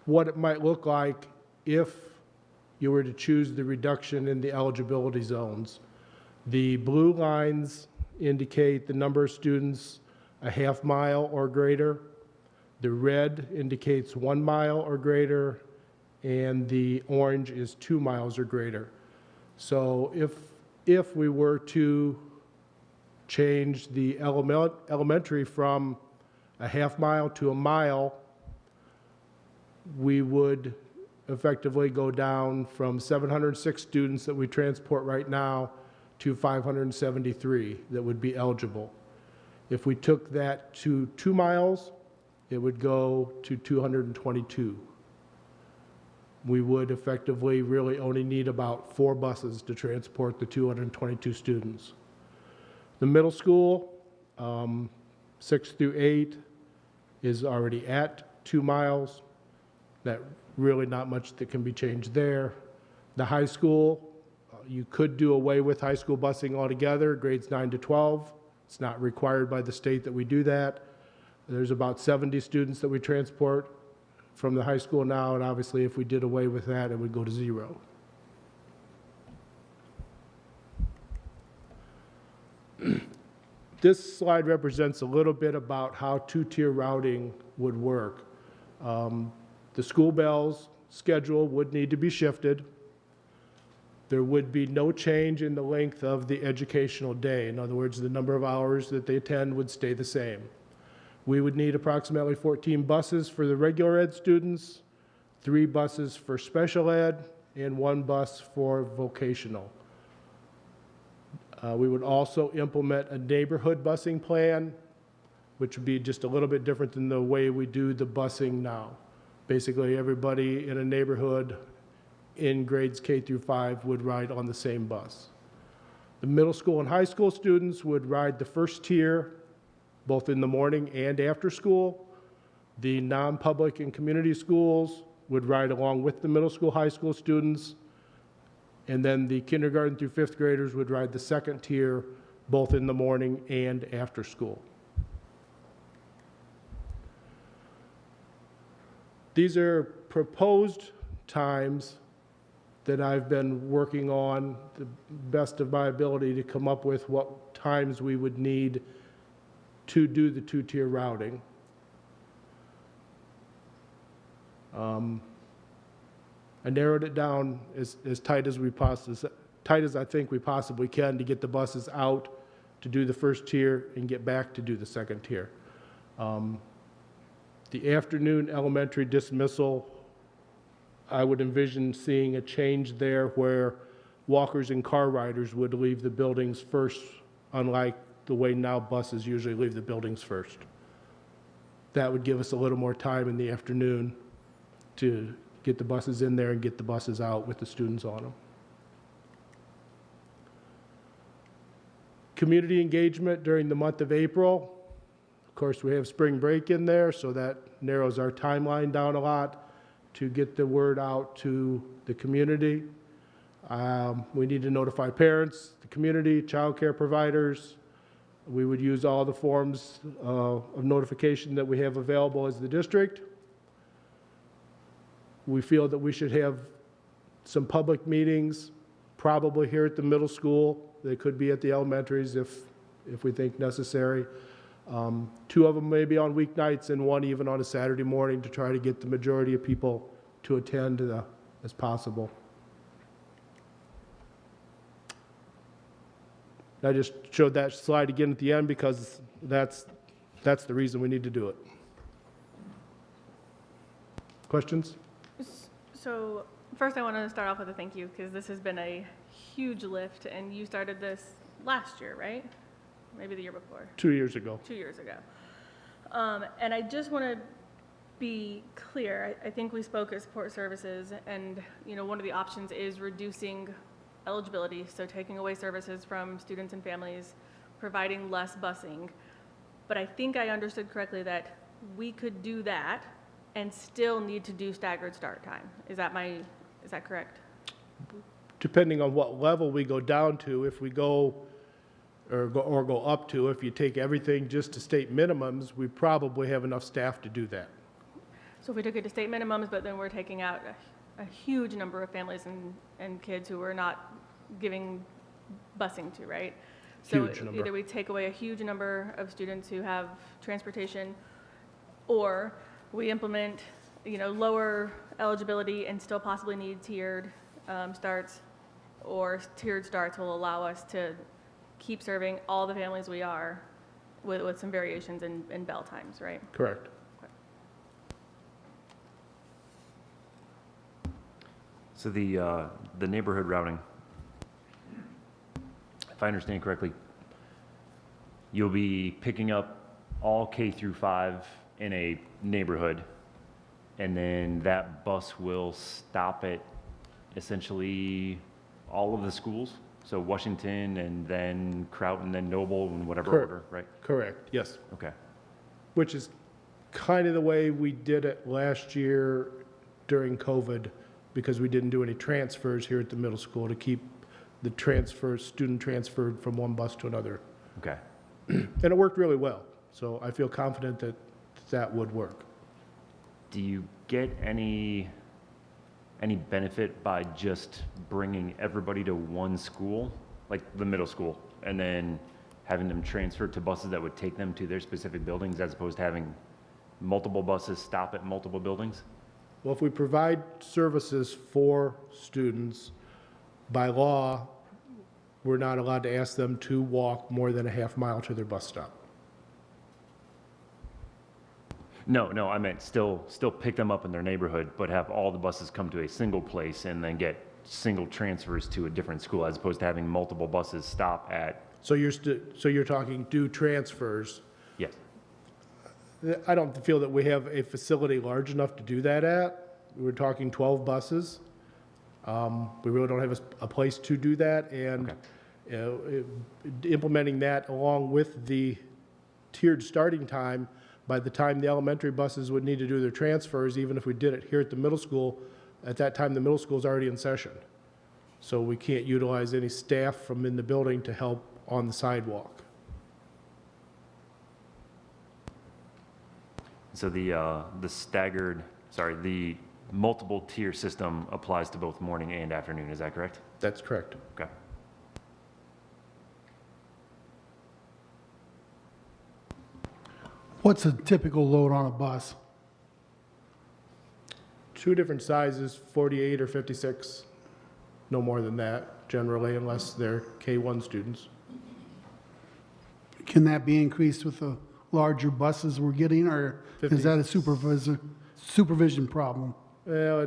what it might look like if you were to choose the reduction in the eligibility zones. The blue lines indicate the number of students a half mile or greater. The red indicates 1 mile or greater, and the orange is 2 miles or greater. So if we were to change the elementary from a half mile to a mile, we would effectively go down from 706 students that we transport right now to 573 that would be eligible. If we took that to 2 miles, it would go to 222. We would effectively really only need about 4 buses to transport the 222 students. The middle school, 6 through 8, is already at 2 miles. That really not much that can be changed there. The high school, you could do away with high school busing altogether, grades 9 to 12. It's not required by the state that we do that. There's about 70 students that we transport from the high school now, and obviously if we did away with that, it would go to 0. This slide represents a little bit about how two-tier routing would work. The school bells schedule would need to be shifted. There would be no change in the length of the educational day. In other words, the number of hours that they attend would stay the same. We would need approximately 14 buses for the regular ed students, 3 buses for special ed, and 1 bus for vocational. We would also implement a neighborhood busing plan, which would be just a little bit different than the way we do the busing now. Basically, everybody in a neighborhood in grades K through 5 would ride on the same bus. The middle school and high school students would ride the first tier, both in the morning and after school. The non-public and community schools would ride along with the middle school, high school students. And then the kindergarten through 5th graders would ride the second tier, both in the morning and after school. These are proposed times that I've been working on the best of my ability to come up with what times we would need to do the two-tier routing. I narrowed it down as tight as I think we possibly can to get the buses out to do the first tier and get back to do the second tier. The afternoon elementary dismissal, I would envision seeing a change there where walkers and car riders would leave the buildings first, unlike the way now buses usually leave the buildings first. That would give us a little more time in the afternoon to get the buses in there and get the buses out with the students on them. Community engagement during the month of April. Of course, we have spring break in there, so that narrows our timeline down a lot to get the word out to the community. We need to notify parents, the community, child care providers. We would use all the forms of notification that we have available as the district. We feel that we should have some public meetings, probably here at the middle school. They could be at the elementaries if we think necessary. 2 of them maybe on weeknights and 1 even on a Saturday morning to try to get the majority of people to attend as possible. I just showed that slide again at the end because that's the reason we need to do it. Questions? So first I want to start off with a thank you because this has been a huge lift and you started this last year, right? Maybe the year before. 2 years ago. 2 years ago. And I just want to be clear. I think we spoke at support services and, one of the options is reducing eligibility, so taking away services from students and families, providing less busing. But I think I understood correctly that we could do that and still need to do staggered start time. Is that correct? Depending on what level we go down to, if we go or go up to. If you take everything just to state minimums, we probably have enough staff to do that. So if we took it to state minimums, but then we're taking out a huge number of families and kids who we're not giving busing to, right? So Huge number. either we take away a huge number of students who have transportation, or we implement, lower eligibility and still possibly need tiered starts, or tiered starts will allow us to keep serving all the families we are with some variations in bell times, right? Correct. So the neighborhood routing, if I understand correctly, you'll be picking up all K through 5 in a neighborhood, and then that bus will stop at essentially all of the schools? So Washington, and then Crown, and then Noble, in whatever Correct. order, right? Correct, yes. Okay. Which is kind of the way we did it last year during COVID, because we didn't do any transfers here at the middle school to keep the student transferred from one bus to another. Okay. And it worked really well. So I feel confident that that would work. Do you get any benefit by just bringing everybody to one school, like the middle school, and then having them transfer to buses that would take them to their specific buildings, as opposed to having multiple buses stop at multiple buildings? Well, if we provide services for students, by law, we're not allowed to ask them to walk more than a half mile to their bus stop. No, I meant still pick them up in their neighborhood, but have all the buses come to a single place and then get single transfers to a different school, as opposed to having multiple buses stop at. So you're talking do transfers. Yes. I don't feel that we have a facility large enough to do that at. We're talking 12 buses. We really don't have a place to do that, and implementing that along with the tiered starting time, by the time the elementary buses would need to do their transfers, even if we did it here at the middle school, at that time the middle school is already in session. So we can't utilize any staff from in the building to help on the sidewalk. So the multiple tier system applies to both morning and afternoon, is that correct? That's correct. Okay. What's a typical load on a bus? Two different sizes, 48 or 56, no more than that generally, unless they're K1 students. Can that be increased with the larger buses we're getting, or is that a supervision problem? Well,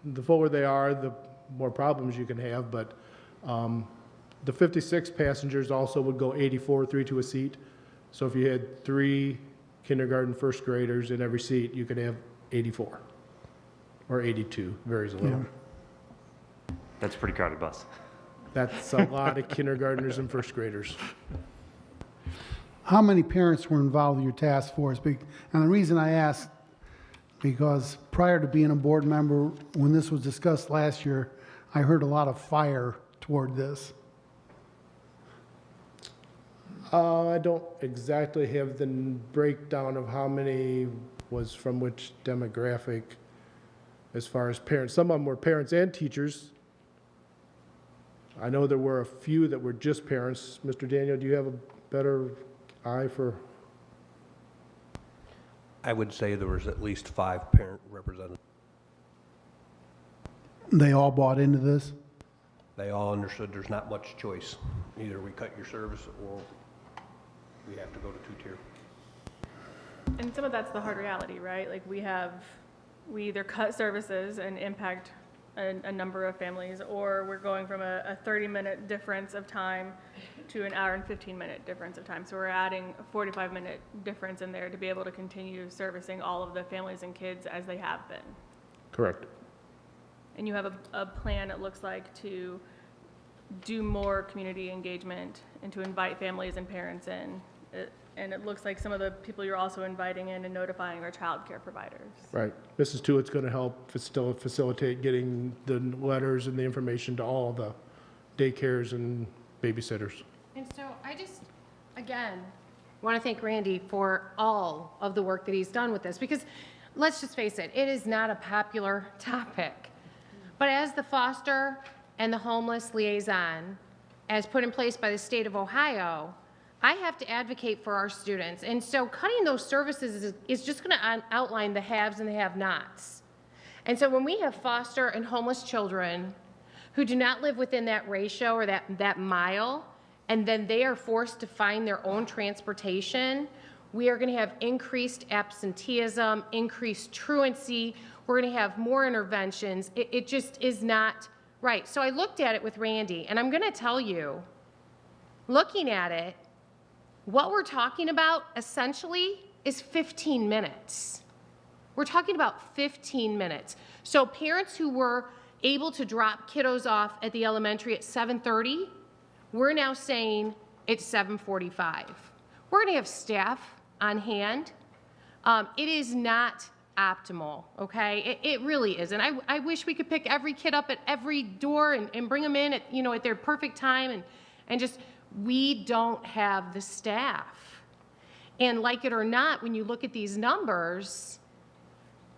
the fuller they are, the more problems you can have, but the 56 passengers also would go 84 3 to a seat. So if you had 3 kindergarten first graders in every seat, you could have 84 or 82, varies a little. Yeah. That's a pretty crowded bus. That's a lot of kindergartners and first graders. How many parents were involved in your task force? And the reason I ask, because prior to being a board member, when this was discussed last year, I heard a lot of fire toward this. I don't exactly have the breakdown of how many was from which demographic as far as parents. Some of them were parents and teachers. I know there were a few that were just parents. Mr. Daniel, do you have a better eye for? I would say there was at least 5 parent representatives. They all bought into this? They all understood there's not much choice. Either we cut your service or we have to go to 2-tier. And some of that's the hard reality, right? Like we either cut services and impact a number of families, or we're going from a 30-minute difference of time to an hour and 15-minute difference of time. So we're adding a 45-minute difference in there to be able to continue servicing all of the families and kids as they have been. Correct. And you have a plan, it looks like, to do more community engagement and to invite families and parents in. And it looks like some of the people you're also inviting in and notifying are child care providers. Right. Mrs. Tewitt's going to help facilitate getting the letters and the information to all the daycares and babysitters. And so I I just, again, want to thank Randy for all of the work that he's done with this, because let's just face it, it is not a popular topic. But as the foster and the homeless liaison, as put in place by the state of Ohio, I have to advocate for our students. And so cutting those services is just going to outline the haves and the have-nots. And so when we have foster and homeless children who do not live within that ratio or that mile, and then they are forced to find their own transportation, we are going to have increased absenteeism, increased truancy. We're going to have more interventions. It just is not right. So I looked at it with Randy, and I'm going to tell you, looking at it, what we're talking about essentially is 15 minutes. We're talking about 15 minutes. So parents who were able to drop kiddos off at the elementary at 7:30, we're now saying it's 7:45. We're going to have staff on hand. It is not optimal, okay? It really isn't. I wish we could pick every kid up at every door and bring them in at, at their perfect time and just, we don't have the staff. And like it or not, when you look at these numbers,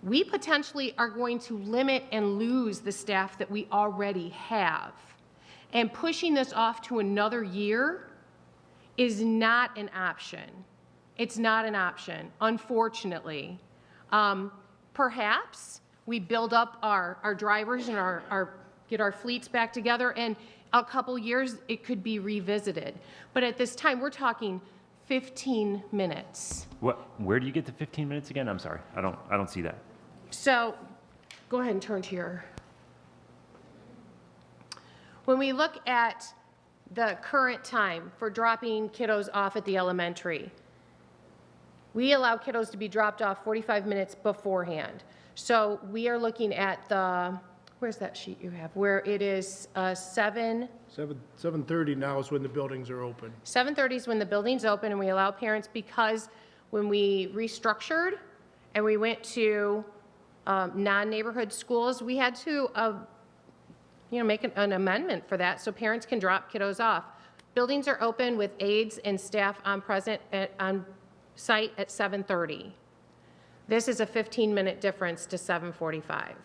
we potentially are going to limit and lose the staff that we already have. And pushing this off to another year is not an option. It's not an option, unfortunately. Perhaps we build up our drivers and get our fleets back together, and a couple years it could be revisited. But at this time, we're talking 15 minutes. Where do you get the 15 minutes again? I'm sorry, I don't see that. So, go ahead and turn to your. When we look at the current time for dropping kiddos off at the elementary, we allow kiddos to be dropped off 45 minutes beforehand. So we are looking at where's that sheet you have? Where it is 7:30 now is when the buildings are open. 7:30 is when the building's open, and we allow parents, because when we restructured and we went to non-neighborhood schools, we had to make an amendment for that so parents can drop kiddos off. Buildings are open with aides and staff on site at 7:30. This is a 15-minute difference to 7:45.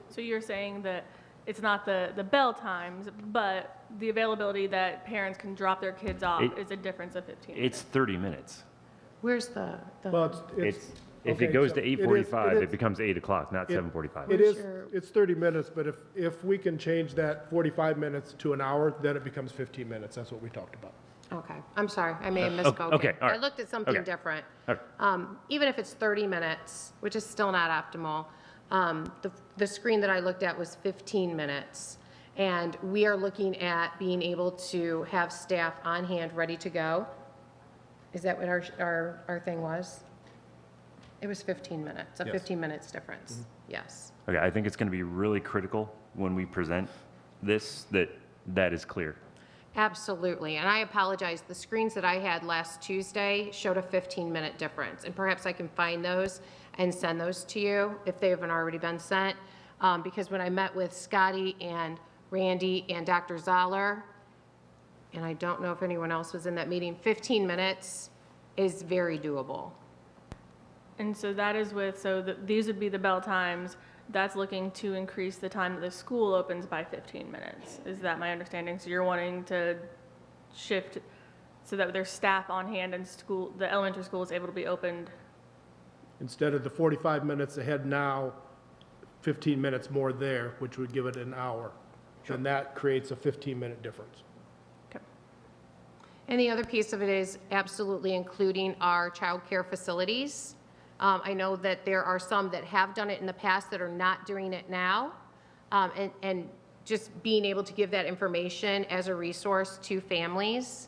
So you're saying that it's not the bell times, but the availability that parents can drop their kids off is a difference of 15 minutes. It's 30 minutes. Where's the? Well, If okay, it goes so to 8:45, it becomes 8 o'clock, not 7:45. It's 30 minutes, but if we can change that 45 minutes to an hour, then it becomes 15 minutes. That's what we talked about. Okay, I'm sorry, I may have misspoken. okay, all right. I looked at something Okay. different. All right. Even if it's 30 minutes, which is still not optimal, the screen that I looked at was 15 minutes. And we are looking at being able to have staff on hand, ready to go. Is that what our thing was? It was 15 minutes, a Yes. 15 minutes difference, yes. Okay, I think it's going to be really critical when we present this that is clear. Absolutely, and I apologize, the screens that I had last Tuesday showed a 15-minute difference, and perhaps I can find those and send those to you if they haven't already been sent, because when I met with Scotty and Randy and Dr. Zoller, and I don't know if anyone else was in that meeting, 15 minutes is very doable. And so that is these would be the bell times. That's looking to increase the time that the school opens by 15 minutes. Is that my understanding? So you're wanting to shift so that there's staff on hand and the elementary school is able to be opened? Instead of the 45 minutes ahead now, 15 minutes more there, which would give it an hour. And that creates a 15-minute difference. Okay. And the other piece of it is absolutely including our child care facilities. I know that there are some that have done it in the past that are not doing it now, and just being able to give that information as a resource to families.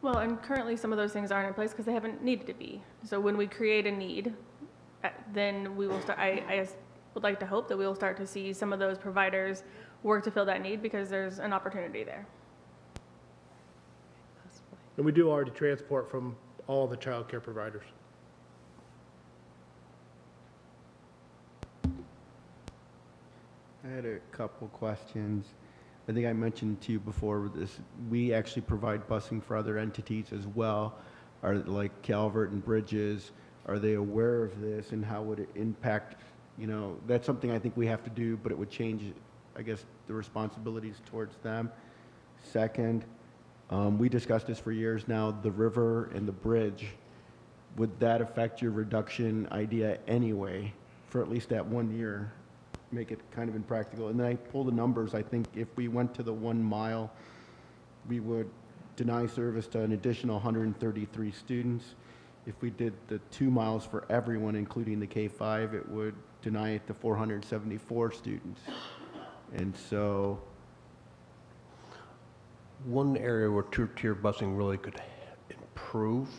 Well, and currently some of those things aren't in place because they haven't needed to be. So when we create a need, then we will start, I would like to hope that we will start to see some of those providers work to fill that need because there's an opportunity there. And we do already transport from all the child care providers. I had a couple questions. I think I mentioned to you before this, we actually provide busing for other entities as well, are like Calvert and Bridges. Are they aware of this and how would it impact, you know, that's something I think we have to do, but it would change, I guess, the responsibilities towards them. Second, we discussed this for years now, the river and the bridge. Would that affect your reduction idea anyway, for at least that 1 year? Make it kind of impractical. And then I pulled the numbers. I think if we went to the 1 mile, we would deny service to an additional 133 students. If we did the 2 miles for everyone, including the K-5, it would deny it to 474 students. And so, One area where two-tier busing really could improve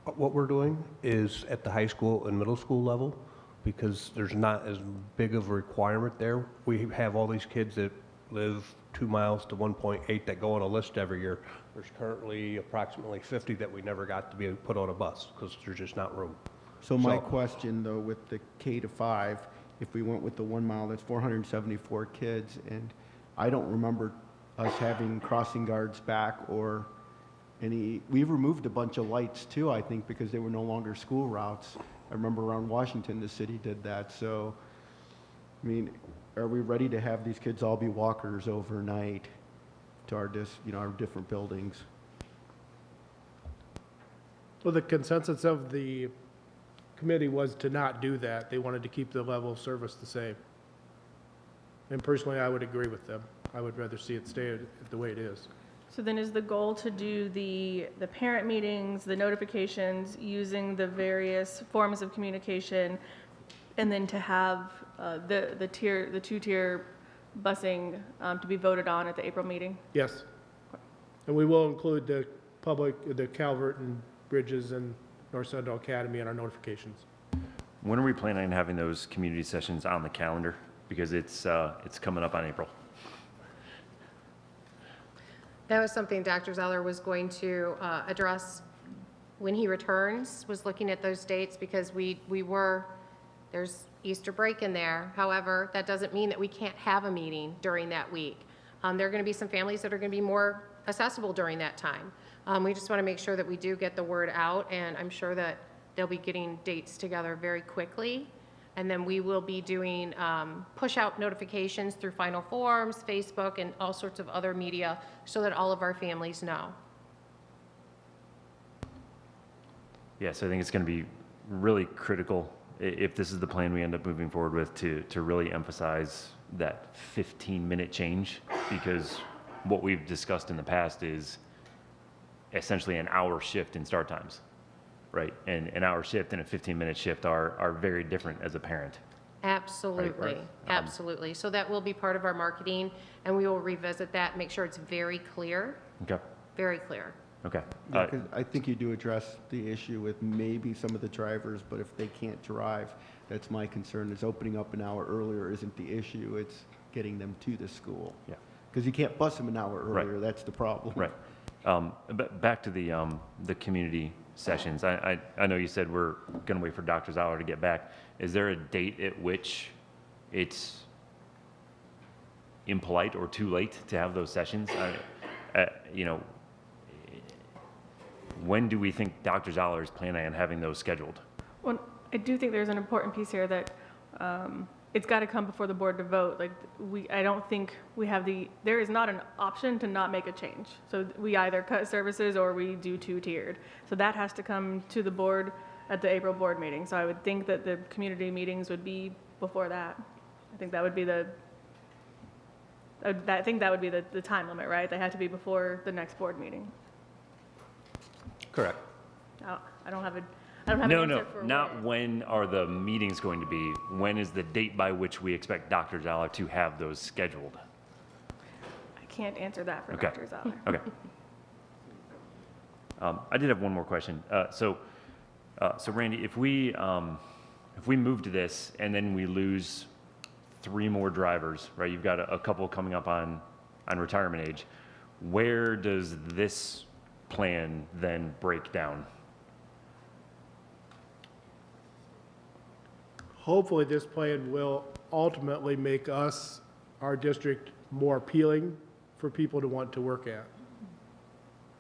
what we're doing is at the high school and middle school level, because there's not as big of a requirement there. We have all these kids that live 2 miles to 1.8 that go on a list every year. There's currently approximately 50 that we never got to be put on a bus because there's just not room. so my question though, with the K-5, if we went with the 1 mile, that's 474 kids. And I don't remember us having crossing guards back or any, we removed a bunch of lights too, I think, because they were no longer school routes. I remember around Washington, the city did that. So, I mean, are we ready to have these kids all be walkers overnight to our our different buildings? Well, the consensus of the committee was to not do that. They wanted to keep the level of service the same. And personally, I would agree with them. I would rather see it stay the way it is. So then is the goal to do the parent meetings, the notifications, using the various forms of communication, and then to have the two-tier busing to be voted on at the April meeting? Yes. And we will include the public, the Calvert and Bridges and North Central Academy in our notifications. When are we planning on having those community sessions on the calendar? Because it's coming up on April. That was something Dr. Zeller was going to address when he returns, was looking at those dates, because there's Easter break in there. However, that doesn't mean that we can't have a meeting during that week. There are going to be some families that are going to be more accessible during that time. We just want to make sure that we do get the word out, and I'm sure that they'll be getting dates together very quickly. And then we will be doing push-out notifications through Final Forms, Facebook, and all sorts of other media so that all of our families know. Yes, I think it's going to be really critical, if this is the plan we end up moving forward with, to really emphasize that 15-minute change, because what we've discussed in the past is essentially an hour shift in start times. Right, and an hour shift and a 15-minute shift are very different as a parent. Absolutely, Right. absolutely. So that will be part of our marketing, and we will revisit that, make sure it's very clear, Okay, very clear. okay. Yeah, 'cause I think you do address the issue with maybe some of the drivers, but if they can't drive, that's my concern, is opening up an hour earlier isn't the issue, it's getting them to the school. Yeah. Because you can't bus them an hour Right. earlier, that's the problem. Right. But back to the community sessions. I know you said we're going to wait for Dr. Zoller to get back. Is there a date at which it's impolite or too late to have those sessions? When do we think Dr. Zoller is planning on having those scheduled? Well, I do think there's an important piece here that it's got to come before the board to vote. Like, I don't think there is not an option to not make a change. So we either cut services or we do two-tiered. So that has to come to the board at the April board meeting. So I would think that the community meetings would be before that. I think that would be the time limit, right? They have to be before the next board meeting. Correct. I don't have an answer for not when are the meetings going to be. When is the date by which we expect Dr. Zoller to have those scheduled? I can't answer that for Okay. Dr. Zoller. Okay. I did have one more question. So Randy, if we move to this and then we lose 3 more drivers, right? You've got a couple coming up on retirement age. Where does this plan then break down? Hopefully, this plan will ultimately make our district more appealing for for people to want to work at.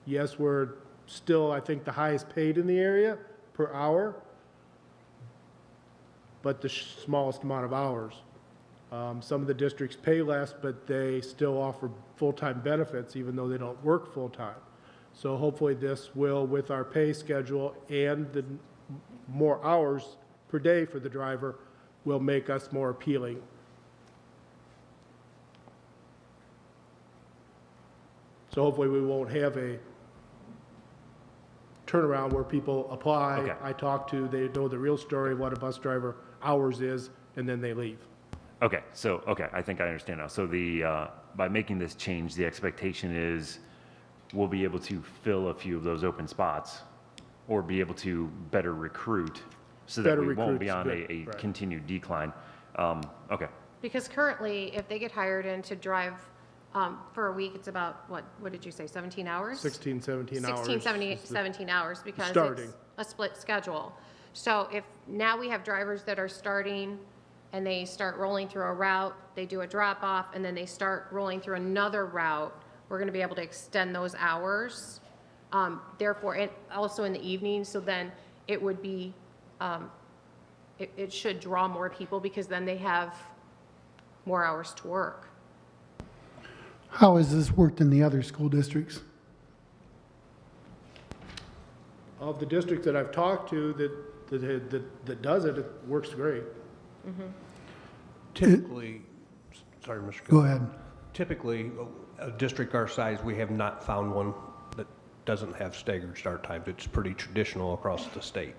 Yes, we're still, I think, the highest paid in the area per hour, but the smallest amount of hours. Some of the districts pay less, but they still offer full-time benefits even though they don't work full-time. So hopefully this will, with our pay schedule and the more hours per day for the driver, will make us more appealing. So hopefully we won't have a turnaround where people apply, Okay. I talk to, they know the real story, what a bus driver hours is, and then they leave. Okay, so, okay, I think I understand now. So by making this change, the expectation is we'll be able to fill a few of those open spots or be able to better recruit so that Better we won't recruit be is on good, a right. continued decline. Okay, Because currently, if they get hired in to drive for a week, it's about, what did you say, 17 hours? 16, 17 hours. 16, 17, is the- 17 hours because Starting. it's a split schedule. So if now we have drivers that are starting and they start rolling through a route, they do a drop off, and then they start rolling through another route, we're going to be able to extend those hours. Therefore, and also in the evening, so then it would be, it should draw more people because then they have more hours to work. How has this worked in the other school districts? Of the districts that I've talked to that does it, it works great. Typically, sorry, Mr. Go Cook. ahead. Typically, a district our size, we have not found one that doesn't have staggered start times. It's pretty traditional across the state.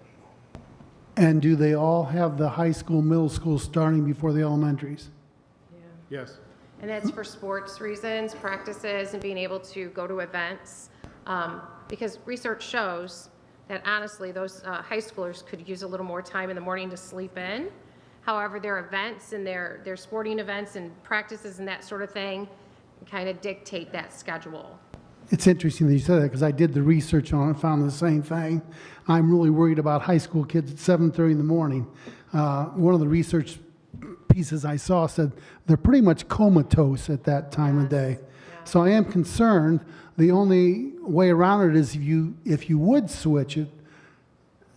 And do they all have the high school, middle school starting before the elementaries? Yes. And that's for sports reasons, practices, and being able to go to events. Because research shows that honestly, those high schoolers could use a little more time in the morning to sleep in. However, their events and their sporting events and practices and that sort of thing kind of dictate that schedule. It's interesting that you said that because I did the research on it and found the same thing. I'm really worried about high school kids at 7:30 in the morning. One of the research pieces I saw said they're pretty much comatose at that time of day. So I am concerned. The only way around it is if you would switch it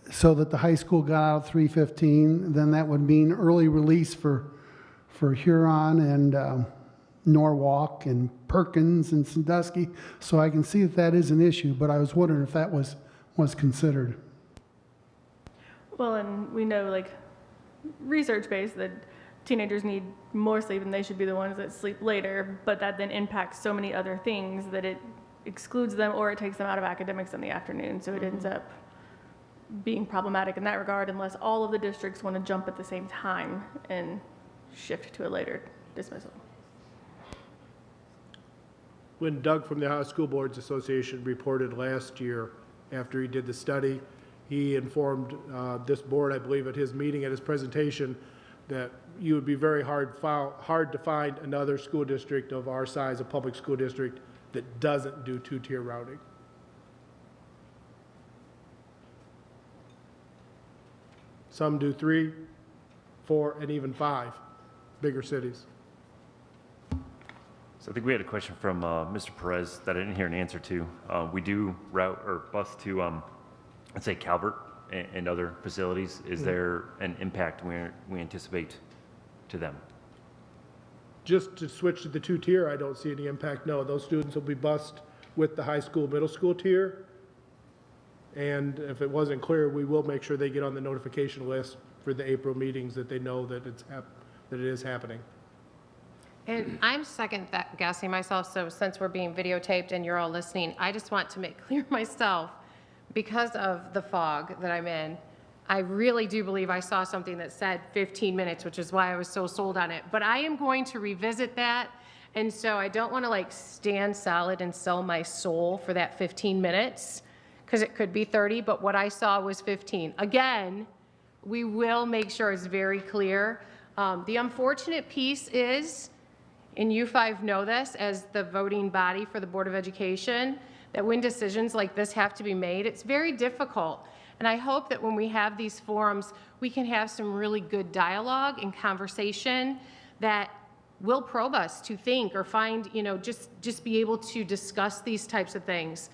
so that the high school got out at 3:15, then that would mean early release for Huron and Norwalk and Perkins and Sandusky. So I can see that is an issue, but I was wondering if that was considered. Well, and we know, like, research-based that teenagers need more sleep and they should be the ones that sleep later, but that then impacts so many other things that it excludes them or it takes them out of academics in the afternoon. So it ends up being problematic in that regard unless all of the districts want to jump at the same time and shift to a later dismissal. When Doug from the Ohio School Boards Association reported last year after he did the study, he informed this board, I believe at his meeting, at his presentation, that you would be very hard to find another school district of our size, a public school district, that doesn't do two-tier routing. Some do 3, 4, and even 5, bigger cities. So I think we had a question from Mr. Perez that I didn't hear an answer to. We do route or bus to, let's say, Calvert and other facilities. Is there an impact we anticipate to them? Just to switch to the two-tier, I don't see any impact. No, those students will be bused with the high school, middle school tier. And if it wasn't clear, we will make sure they get on the notification list for the April meetings that they know that it is happening. And I'm second guessing myself, so since we're being videotaped and you're all listening, I just want to make clear myself, because of the fog that I'm in, I really do believe I saw something that said 15 minutes, which is why I was so sold on it. But I am going to revisit that, and so I don't want to like stand solid and sell my soul for that 15 minutes, because it could be 30, but what I saw was 15. Again, we will make sure it's very clear. The unfortunate piece is, and you five know this as the voting body for the Board of Education, that when decisions like this have to be made, it's very difficult. And I hope that when we have these forums, we can have some really good dialogue and conversation that will probe us to think or find, just be able to discuss these types of things.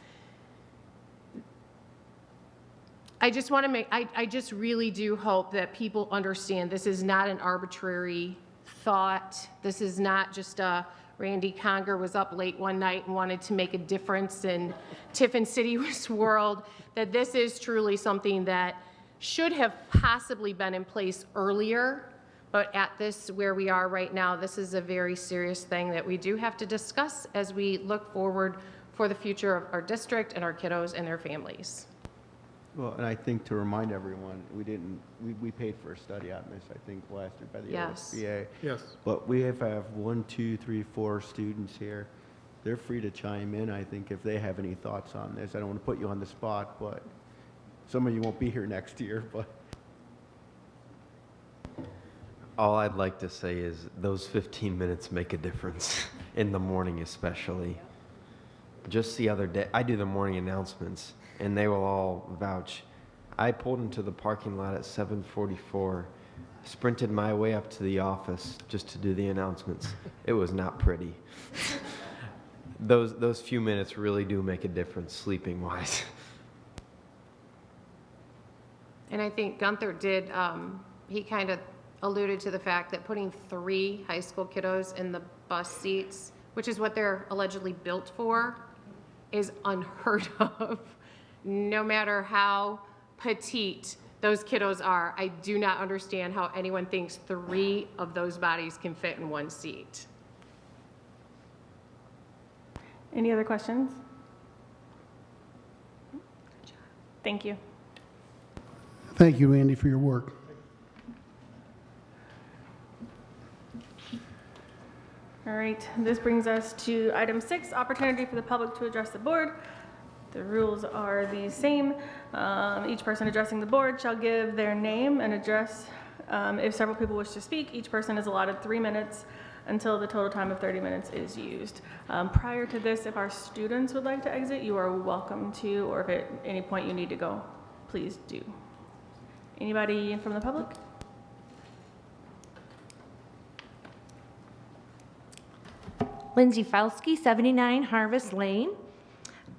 I just really do hope that people understand this is not an arbitrary thought. This is not just Randy Conger was up late one night and wanted to make a difference in Tiffin City's world, that this is truly something that should have possibly been in place earlier, but at this, where we are right now, this is a very serious thing that we do have to discuss as we look forward for the future of our district and our kiddos and their families. Well, and I think to remind everyone, we paid for a study on this, I think, last year by the Yes. OSBA. Yes. But we have 1, 2, 3, 4 students here. They're free to chime in, I think, if they have any thoughts on this. I don't want to put you on the spot, but some of you won't be here next year, but. All I'd like to say is those 15 minutes make a difference, in the morning especially. Just the other day, I do the morning announcements, and they will all vouch. I pulled into the parking lot at 7:44, sprinted my way up to the office just to do the announcements. It was not pretty. Those few minutes really do make a difference, sleeping-wise. And I think Gunther did, he kind of alluded to the fact that putting 3 high school kiddos in the bus seats, which is what they're allegedly built for, is unheard of. No matter how petite those kiddos are, I do not understand how anyone thinks 3 of those bodies can fit in one seat. Any other questions? Thank you. Thank you, Randy, for your work. All right, this brings us to item 6, opportunity for the public to address the board. The rules are the same. Each person addressing the board shall give their name and address. If several people wish to speak, each person is allotted 3 minutes until the total time of 30 minutes is used. Prior to this, if our students would like to exit, you are welcome to, or if at any point you need to go, please do. Anybody from the public? Lindsay Felsky, 79 Harvest Lane.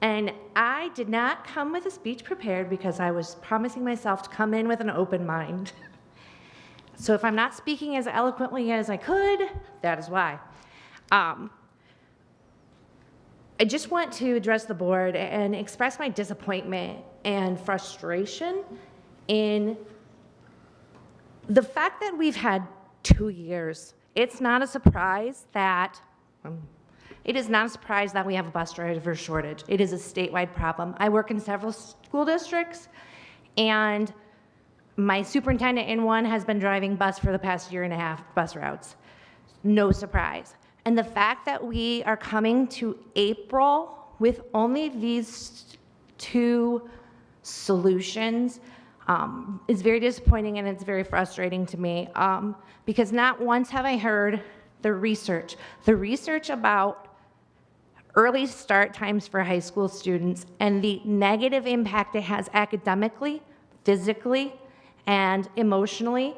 And I did not come with a speech prepared because I was promising myself to come in with an open mind. So if I'm not speaking as eloquently as I could, that is why. I just want to address the board and express my disappointment and frustration in the fact that we've had 2 years. It's not a surprise that it is not a surprise that we have a bus driver shortage. It is a statewide problem. I work in several school districts, and my superintendent in one has been driving bus for the past 1.5 years, bus routes. No surprise. And the fact that we are coming to April with only these 2 solutions is very disappointing, and it's very frustrating to me because not once have I heard the research about early start times for high school students and the negative impact it has academically, physically, and emotionally,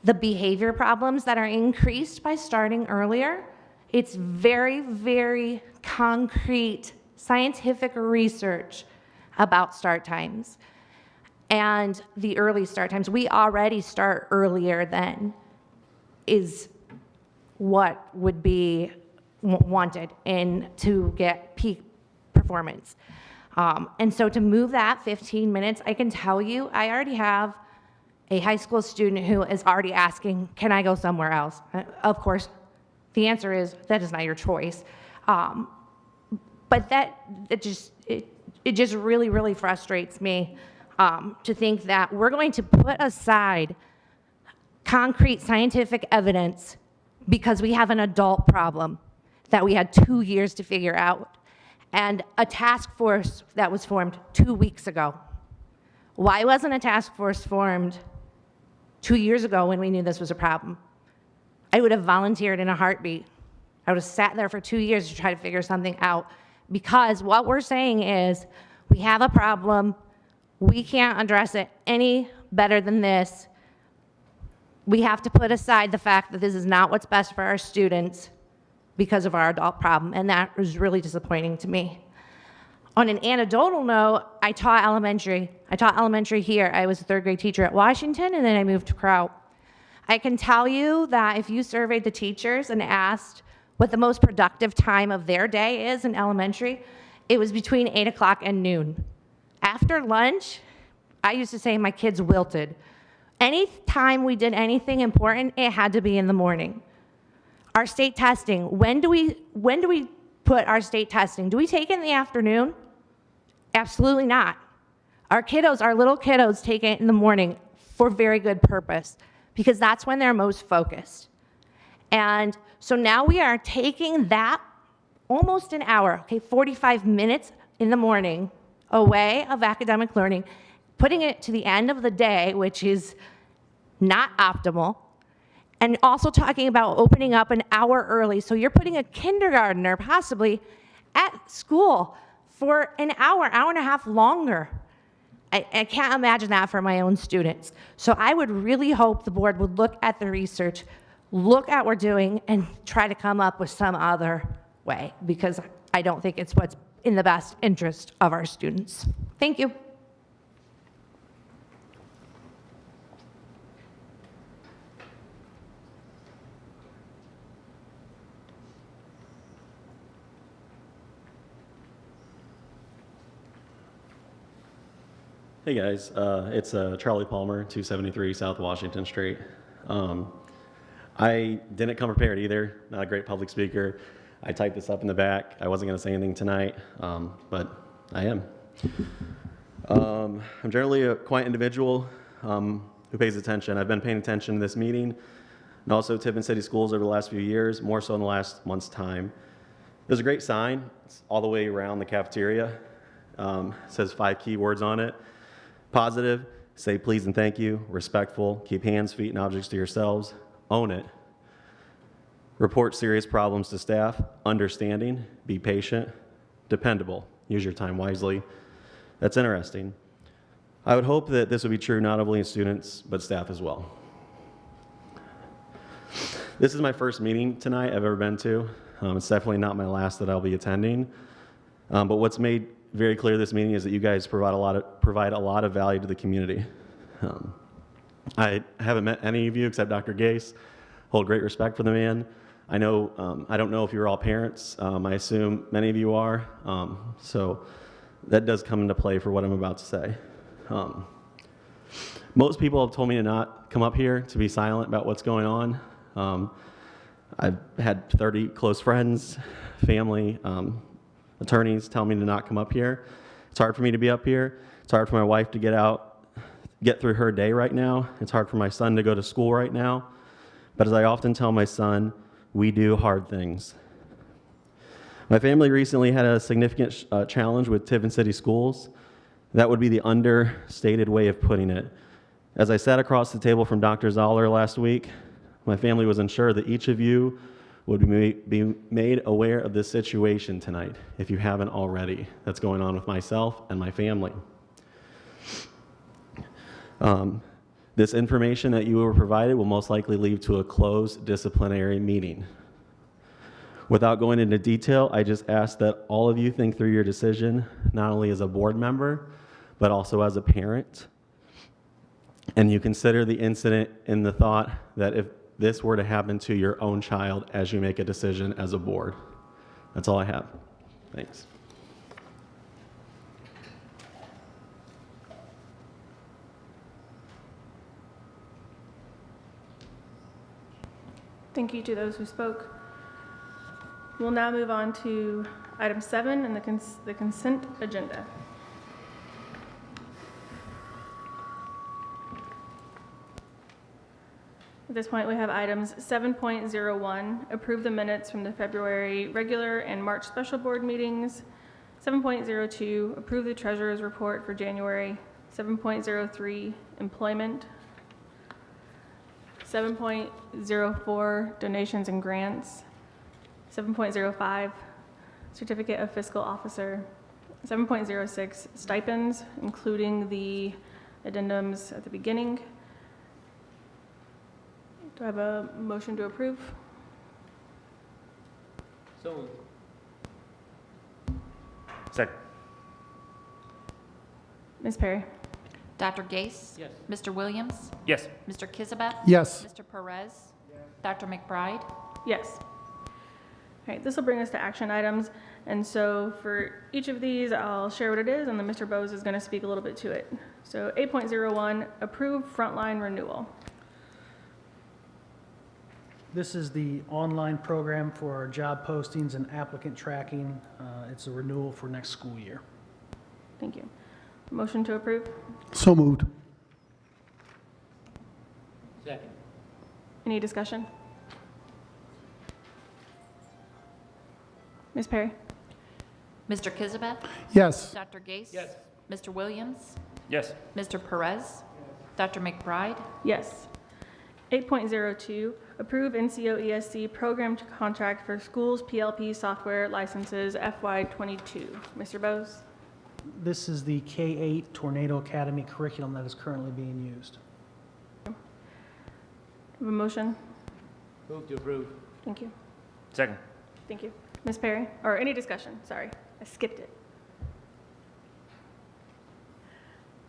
the behavior problems that are increased by starting earlier. It's very, very concrete scientific research about start times and the early start times. We already start earlier than is what would be wanted and to get peak performance. And so to move that 15 minutes, I can tell you, I already have a high school student who is already asking, can I go somewhere else? Of course, the answer is, that is not your choice. But it just really, really frustrates me to think that we're going to put aside concrete scientific evidence because we have an adult problem that we had 2 years to figure out, and a task force that was formed 2 weeks ago. Why wasn't a task force formed 2 years ago when we knew this was a problem? I would have volunteered in a heartbeat. I would have sat there for 2 years to try to figure something out, because what we're saying is we have a problem, we can't address it any better than this. We have to put aside the fact that this is not what's best for our students because of our adult problem, and that was really disappointing to me. On an anecdotal note, I taught elementary. I taught elementary here. I was a third grade teacher at Washington, and then I moved to Crow. I can tell you that if you surveyed the teachers and asked what the most productive time of their day is in elementary, it was between 8 o'clock and noon. After lunch, I used to say my kids wilted. Any time we did anything important, it had to be in the morning. Our state testing, when do we put our state testing? Do we take it in the afternoon? Absolutely not. Our kiddos, our little kiddos, take it in the morning for very good purpose because that's when they're most focused. And so now we are taking that almost an hour, okay, 45 minutes in the morning away of academic learning, putting it to the end of the day, which is not optimal, and also talking about opening up an hour early. So you're putting a kindergartner possibly at school for an hour and a half longer. I can't imagine that for my own students. So I would really hope the board would look at the research, look at what we're doing, and try to come up with some other way, because I don't think it's what's in the best interest of our students. Thank you. Hey guys, it's Charlie Palmer, 273 South Washington Street. I didn't come prepared either, not a great public speaker. I typed this up in the back. I wasn't going to say anything tonight, but I am. I'm generally a quiet individual who pays attention. I've been paying attention to this meeting and also Tiffin City Schools over the last few years, more so in the last month's time. There's a great sign. It's all the way around the cafeteria. It says 5 key words on it. Positive, say please and thank you. Respectful, keep hands, feet, and objects to yourselves. Own it. Report serious problems to staff. Understanding, be patient. Dependable, use your time wisely. That's interesting. I would hope that this would be true not only in students, but staff as well. This is my first meeting tonight I've ever been to. It's definitely not my last that I'll be attending. But what's made very clear this meeting is that you guys provide a lot of value to the community. I haven't met any of you except Dr. Gase. Hold great respect for the man. I know, I don't know if you're all parents. I assume many of you are. So that does come into play for what I'm about to say. Most people have told me to not come up here, to be silent about what's going on. I've had 30 close friends, family, attorneys tell me to not come up here. It's hard for me to be up here. It's hard for my wife to get through her day right now. It's hard for my son to go to school right now. But as I often tell my son, we do hard things. My family recently had a significant challenge with Tiffin City Schools. That would be the understated way of putting it. As I sat across the table from Dr. Zoller last week, my family was ensured that each of you would be made aware of this situation tonight, if you haven't already, that's going on with myself and my family. This information that you were provided will most likely lead to a closed disciplinary meeting. Without going into detail, I just ask that all of you think through your decision, not only as a board member, but also as a parent. And you consider the incident in the thought that if this were to happen to your own child as you make a decision as a board. That's all I have. Thanks. Thank you to those who spoke. We'll now move on to item 7 and the consent agenda. At this point, we have items 7.01, approve the minutes from the February regular and March special board meetings. 7.02, approve the treasurer's report for January. 7.03, employment. 7.04, donations and grants. 7.05, certificate of fiscal officer. 7.06, stipends, including the addendums at the beginning. Do I have a motion to approve? So Second. Ms. Perry? Dr. Gase? Yes. Mr. Williams? Yes. Mr. Kizabeth? Yes. Mr. Perez? Dr. McBride? Yes. All right, this will bring us to action items. And so for each of these, I'll share what it is, and then Mr. Bose is going to speak a little bit to it. So 8.01, approve frontline renewal. This is the online program for our job postings and applicant tracking. It's a renewal for next school year. Thank you. Motion to approve? So moved. Second. Any discussion? Ms. Perry? Mr. Kizabeth? Yes. Dr. Gase? Yes. Mr. Williams? Yes. Mr. Perez? Dr. McBride? Yes. 8.02, approve NCO ESC program contract for schools PLP software licenses FY22. Mr. Bose? This is the K-8 Tornado Academy curriculum that is currently being used. Have a motion? Move to approve. Thank you. Second. Thank you. Ms. Perry? Or any discussion? Sorry, I skipped it.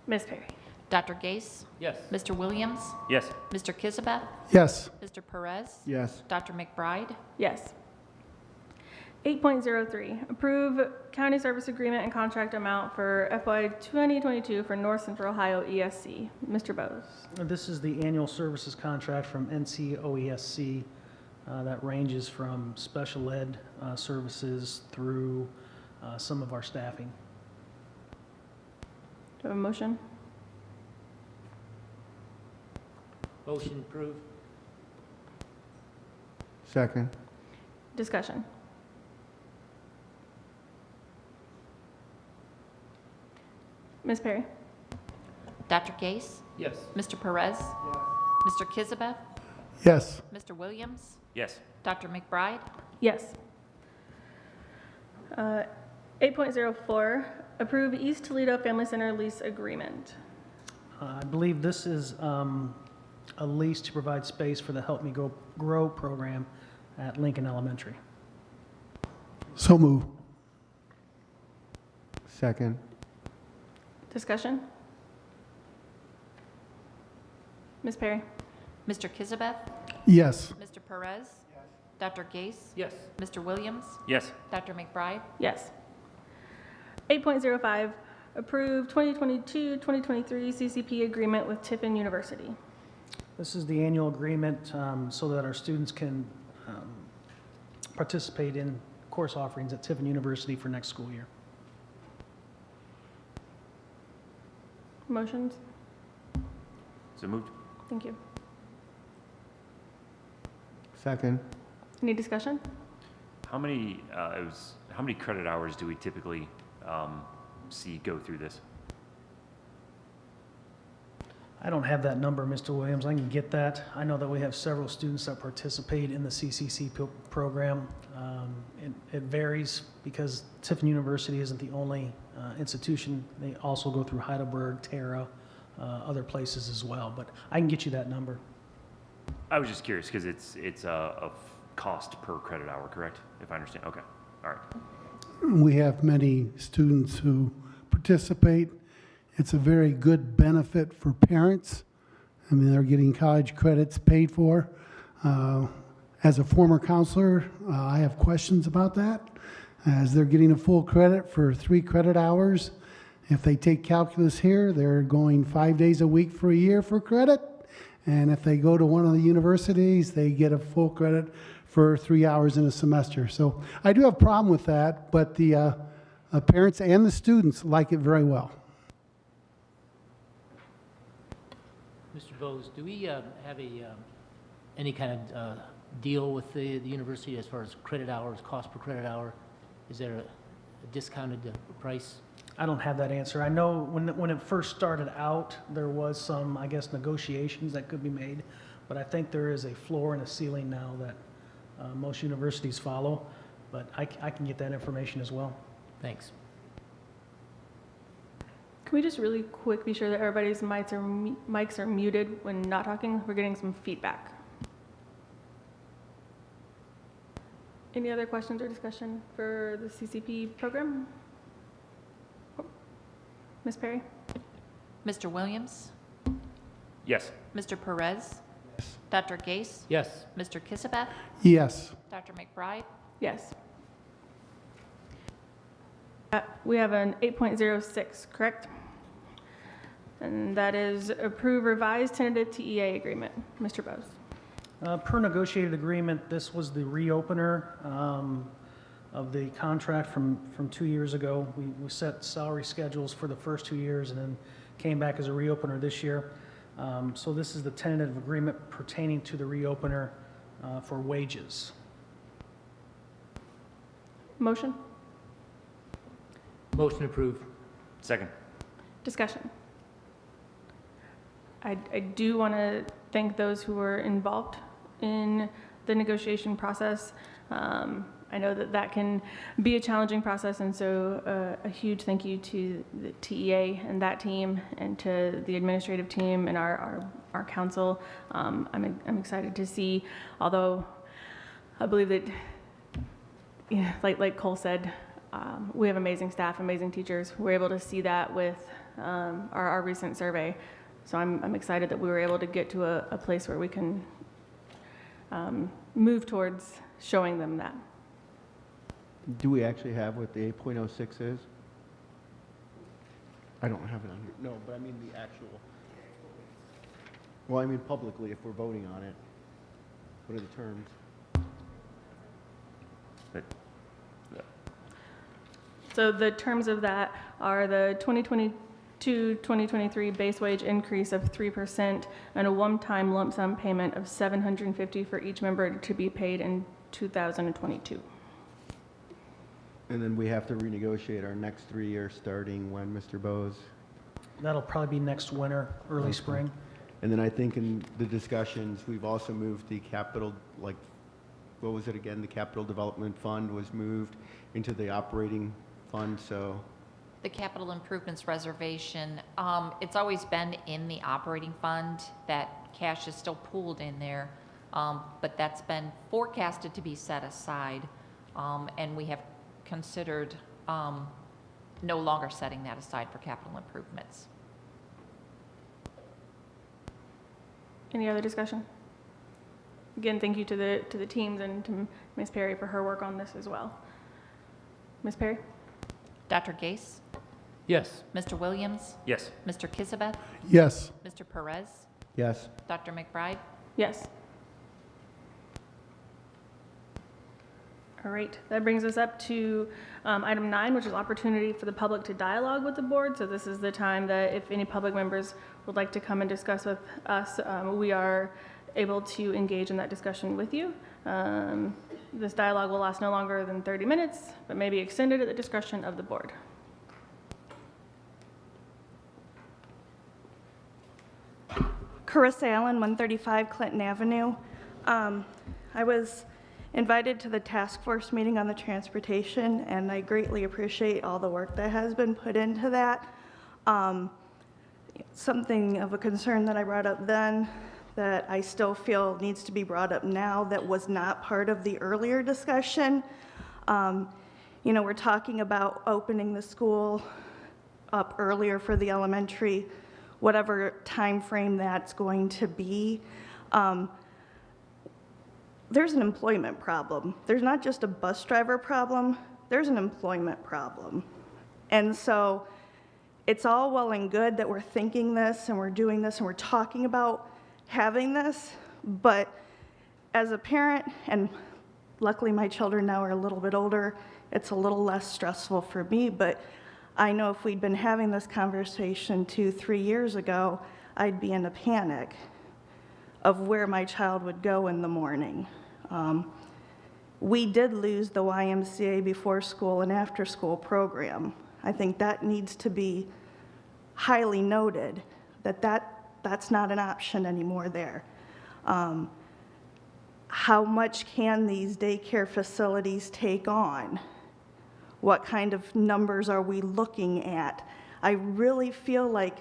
Ms. Perry? Dr. Gase? Yes. Mr. Williams? Yes. Mr. Kizabeth? Yes. Mr. Perez? Yes. Dr. McBride? Yes. 8.03, approve county service agreement and contract amount for FY 2022 for North Central Ohio ESC. Mr. Bose? This is the annual services contract from NCOESC that ranges from special ed services through some of our staffing. Do I have a motion? Motion approved. Second. Discussion. Ms. Perry? Dr. Gase? Yes. Mr. Perez? Mr. Kizabeth? Yes. Mr. Williams? Yes. Dr. McBride? Yes. 8.04, approve East Toledo Family Center lease agreement. I believe this is a lease to provide space for the Help Me Grow program at Lincoln Elementary. So moved. Second. Discussion? Ms. Perry? Mr. Kizabeth? Yes. Mr. Perez? Dr. Gase? Yes. Mr. Williams? Yes. Dr. McBride? Yes. 8.05, approve 2022-2023 CCP agreement with Tiffin University. This is the annual agreement so that our students can participate in course offerings at Tiffin University for next school year. Motions? So moved. Thank you. Second. Any discussion? How many credit hours do we typically see go through this? I don't have that number, Mr. Williams. I can get that. I know that we have several students that participate in the CCC program. It varies because Tiffin University isn't the only institution. They also go through Heidelberg, Tara, other places as well. But I can get you that number. I was just curious because it's a cost per credit hour, correct? If I understand. Okay. All right. We have many students who participate. It's a very good benefit for parents. I mean, they're getting college credits paid for. As a former counselor, I have questions about that, as they're getting a full credit for 3 credit hours. If they take calculus here, they're going 5 days a week for a year for credit. And if they go to one of the universities, they get a full credit for 3 hours in a semester. So I do have a problem with that, but the parents and the students like it very well. Mr. Bose, do we have any kind of deal with the university as far as credit hours, cost per credit hour? Is there a discounted price? I don't have that answer. I know when it first started out, there was some, I guess, negotiations that could be made, but I think there is a floor and a ceiling now that most universities follow, but I can get that information as well. Thanks. Can we just really quick be sure that everybody's mics are muted when not talking? We're getting some feedback. Any other questions or discussion for the CCP program? Ms. Perry? Mr. Williams? Yes. Mr. Perez? Yes. Dr. Gase? Yes. Mr. Kissabeth? Yes. Dr. McBride? Yes. We have an 8.06, correct? And that is approve revised tentative TEA agreement. Mr. Bose. Per negotiated agreement, this was the reopener of the contract from 2 years ago. We set salary schedules for the first 2 years and then came back as a reopener this year. So this is the tentative agreement pertaining to the reopener for wages. Motion? Motion approved. Second. Discussion. I do want to thank those who were involved in the negotiation process. I know that that can be a challenging process, and so a huge thank you to the TEA and that team, and to the administrative team and our council. I'm excited to see, although I believe that, you know, like Cole said, we have amazing staff, amazing teachers. We're able to see that with our recent survey. So I'm excited that we were able to get to a place where we can move towards showing them that. Do we actually have what the 8.06 is? I don't have it on here. No, but I mean the actual. Well, I mean publicly, if we're voting on it. What are the terms? So the terms of that are the 2022-2023 base wage increase of 3% and a one-time lump sum payment of $750 for each member to be paid in 2022. And then we have to renegotiate our next 3 years starting when, Mr. Bose? That'll probably be next winter, early spring. And then I think in the discussions, we've also moved the capital, like, what was it again? The capital development fund was moved into the operating fund, so. The capital improvements reservation, it's always been in the operating fund. That cash is still pooled in there, but that's been forecasted to be set aside, and we have considered no longer setting that aside for capital improvements. Any other discussion? Again, thank you to the teams and to Ms. Perry for her work on this as well. Ms. Perry? Dr. Gase? Yes. Mr. Williams? Yes. Mr. Kissabeth? Yes. Mr. Perez? Yes. Dr. McBride? Yes. All right, that brings us up to item 9, which is opportunity for the public to dialogue with the board. So this is the time that if any public members would like to come and discuss with us, we are able to engage in that discussion with you. This dialogue will last no longer than 30 minutes, but may be extended at the discretion of the board. Carissa Allen, 135 Clinton Avenue. I was invited to the task force meeting on the transportation, and I greatly appreciate all the work that has been put into that. Something of a concern that I brought up then that I still feel needs to be brought up now that was not part of the earlier discussion. You know, we're talking about opening the school up earlier for the elementary, whatever time frame that's going to be. There's an employment problem. There's not just a bus driver problem, there's an employment problem. And so it's all well and good that we're thinking this and we're doing this and we're talking about having this, but as a parent, and luckily my children now are a little bit older, it's a little less stressful for me, but I know if we'd been having this conversation 2-3 years ago, I'd be in a panic of where my child would go in the morning. We did lose the YMCA before school and after school program. I think that needs to be highly noted, that's not an option anymore there. How much can these daycare facilities take on? What kind of numbers are we looking at? I really feel like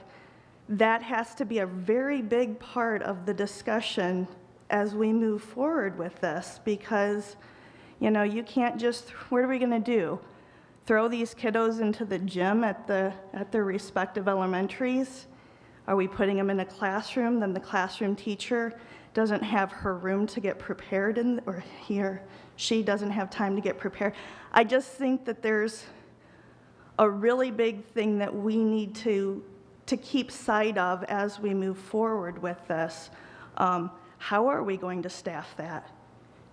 that has to be a very big part of the discussion as we move forward with this, because, You know, you can't just, what are we gonna do? Throw these kiddos into the gym at their respective elementaries? Are we putting them in a classroom? Then the classroom teacher doesn't have her room to get prepared in, or he or she doesn't have time to get prepared. I just think that there's a really big thing that we need to keep sight of as we move forward with this. How are we going to staff that?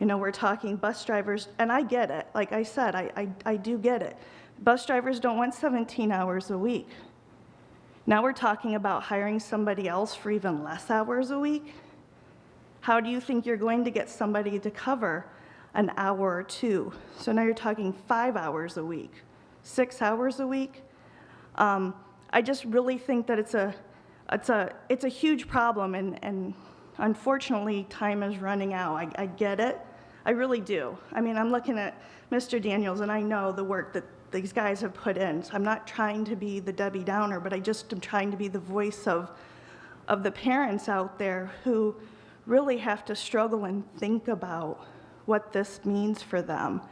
You know, we're talking bus drivers, and I get it. Like I said, I do get it. Bus drivers don't want 17 hours a week. Now we're talking about hiring somebody else for even less hours a week. How do you think you're going to get somebody to cover an hour or two? So now you're talking 5 hours a week, 6 hours a week. I just really think that it's a huge problem, and unfortunately, time is running out. I get it. I really do. I mean, I'm looking at Mr. Daniels, and I know the work that these guys have put in. So I'm not trying to be the Debbie Downer, but I just am trying to be the voice of the parents out there who really have to struggle and think about what this means for them.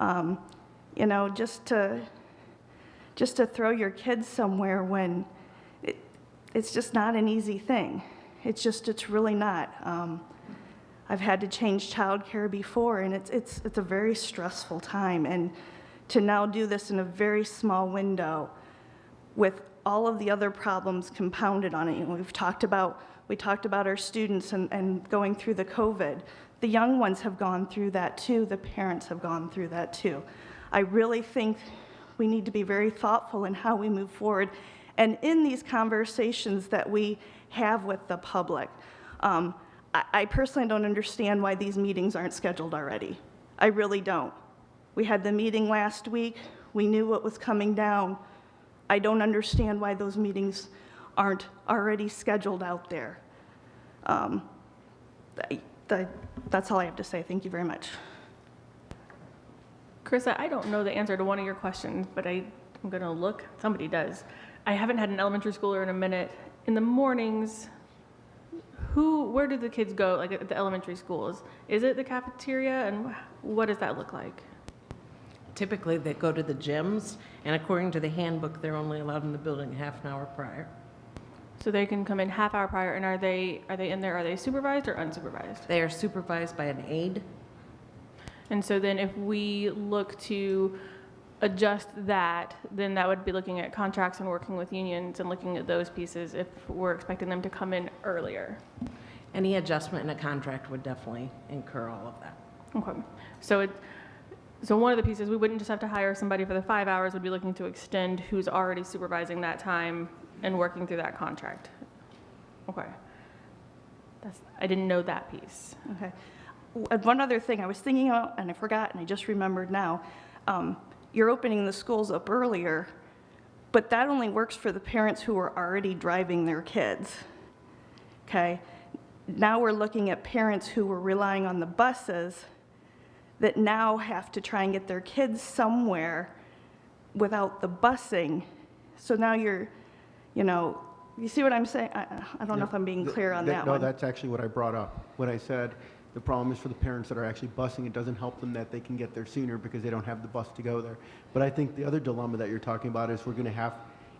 You know, just to throw your kids somewhere when it's just not an easy thing. It's really not. I've had to change childcare before, and it's a very stressful time. And to now do this in a very small window with all of the other problems compounded on it. You know, we talked about our students and going through the COVID. The young ones have gone through that too. The parents have gone through that too. I really think we need to be very thoughtful in how we move forward and in these conversations that we have with the public. I personally don't understand why these meetings aren't scheduled already. I really don't. We had the meeting last week. We knew what was coming down. I don't understand why those meetings aren't already scheduled out there. That's all I have to say. Thank you very much. Carissa, I don't know the answer to one of your questions, but I'm going to look. Somebody does. I haven't had an elementary schooler in a minute. In the mornings, where do the kids go, like at the elementary schools? Is it the cafeteria, and what does that look like? Typically, they go to the gyms, and according to the handbook, they're only allowed in the building half an hour prior. So they can come in half hour prior, and are they in there, are they supervised or unsupervised? They are supervised by an aide. And so then if we look to adjust that, then that would be looking at contracts and working with unions and looking at those pieces if we're expecting them to come in earlier. Any adjustment in a contract would definitely incur all of that. Okay. So one of the pieces, we wouldn't just have to hire somebody for the 5 hours, we'd be looking to extend who's already supervising that time and working through that contract. Okay. I didn't know that piece. Okay. One other thing I was thinking about, and I forgot, and I just remembered now. You're opening the schools up earlier, but that only works for the parents who are already driving their kids. Okay? Now we're looking at parents who were relying on the buses that now have to try and get their kids somewhere without the busing. So now you see what I'm saying? I don't know if I'm being clear on that one. No, that's actually what I brought up. What I said, the problem is for the parents that are actually busing, it doesn't help them that they can get there sooner because they don't have the bus to go there. But I think the other dilemma that you're talking about is we're going to have,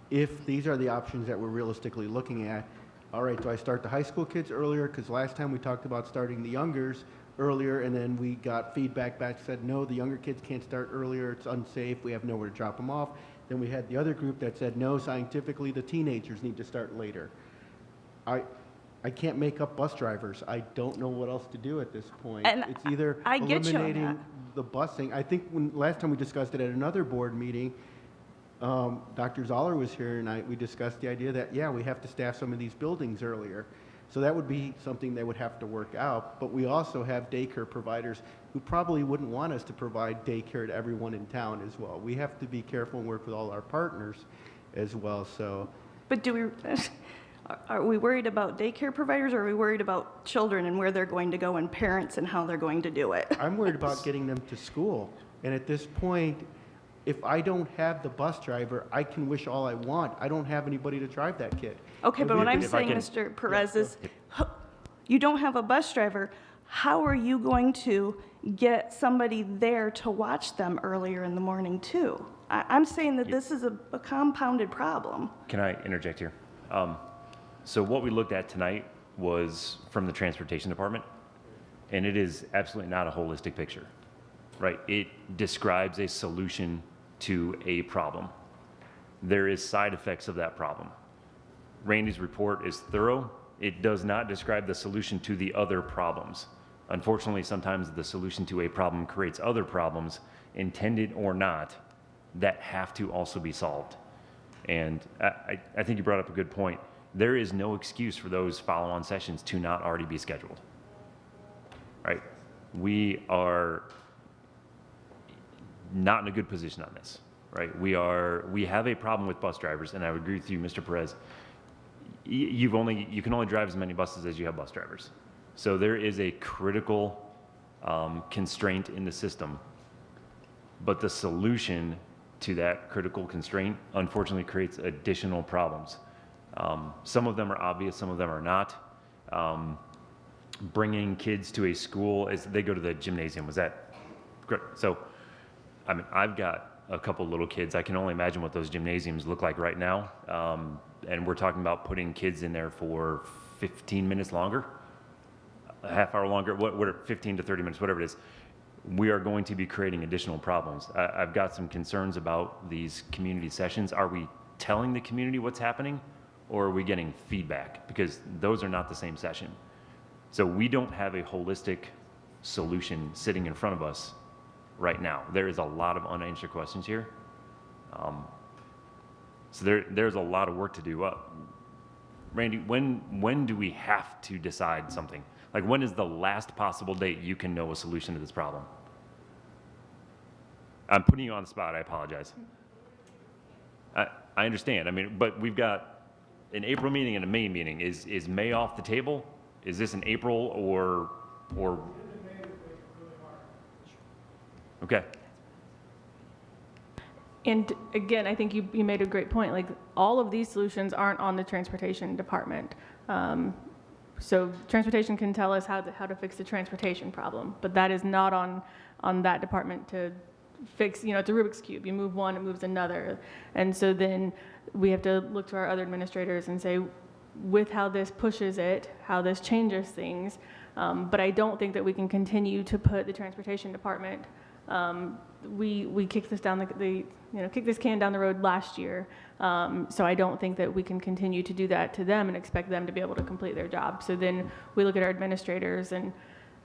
if these are the options that we're realistically looking at, all right, do I start the high school kids earlier? Because last time we talked about starting the youngers earlier, and then we got feedback back that said, no, the younger kids can't start earlier, it's unsafe, we have nowhere to drop them off. Then we had the other group that said, no, scientifically, the teenagers need to start later. I can't make up bus drivers. I don't know what else to do at this point. And it's either I get you on eliminating that. the busing. I think last time we discussed it at another board meeting, Dr. Zoller was here, and we discussed the idea that, yeah, we have to staff some of these buildings earlier. So that would be something that would have to work out. But we also have daycare providers who probably wouldn't want us to provide daycare to everyone in town as well. We have to be careful and work with all our partners as well. So, But are we worried about daycare providers, or are we worried about children and where they're going to go and parents and how they're going to do it? I'm worried about getting them to school. And at this point, if I don't have the bus driver, I can wish all I want. I don't have anybody to drive that kid. Okay, but what I'm saying, Mr. Perez, is you don't have a bus driver. How are you going to get somebody there to watch them earlier in the morning too. I'm saying that this is a compounded problem. Can I interject here? So what we looked at tonight was from the transportation department, and it is absolutely not a holistic picture, right? It describes a solution to a problem. There is side effects of that problem. Randy's report is thorough. It does not describe the solution to the other problems. Unfortunately, sometimes the solution to a problem creates other problems, intended or not, that have to also be solved. And I think you brought up a good point. There is no excuse for those follow-on sessions to not already be scheduled, right? We are not in a good position on this, right? We have a problem with bus drivers, and I would agree with you, Mr. Perez. You can only drive as many buses as you have bus drivers. So there is a critical constraint in the system, but the solution to that critical constraint unfortunately creates additional problems. Some of them are obvious, some of them are not. Bringing kids to a school as they go to the gymnasium, was that correct? So, I mean, I've got a couple little kids. I can only imagine what those gymnasiums look like right now. And we're talking about putting kids in there for 15 minutes longer, a half hour longer, what 15 to 30 minutes, whatever it is. We are going to be creating additional problems. I've got some concerns about these community sessions. Are we telling the community what's happening, or are we getting feedback? Because those are not the same session. So we don't have a holistic solution sitting in front of us right now. There is a lot of unanswered questions here. So there's a lot of work to do. Randy, when do we have to decide something? Like, when is the last possible date you can know a solution to this problem? I'm putting you on the spot. I apologize. I understand. I mean, but we've got an April meeting and a May meeting. Is May off the table? Is this in April or? Okay. And again, I think you made a great point. Like, all of these solutions aren't on the transportation department. So transportation can tell us how to fix the transportation problem, but that is not on that department to fix. You know, it's a Rubik's Cube. You move one, it moves another. And so then we have to look to our other administrators and say, with how this pushes it, how this changes things. But I don't think that we can continue to put the transportation department. We kicked this down kicked this can down the road last year. So I don't think that we can continue to do that to them and expect them to be able to complete their job. So then we look at our administrators and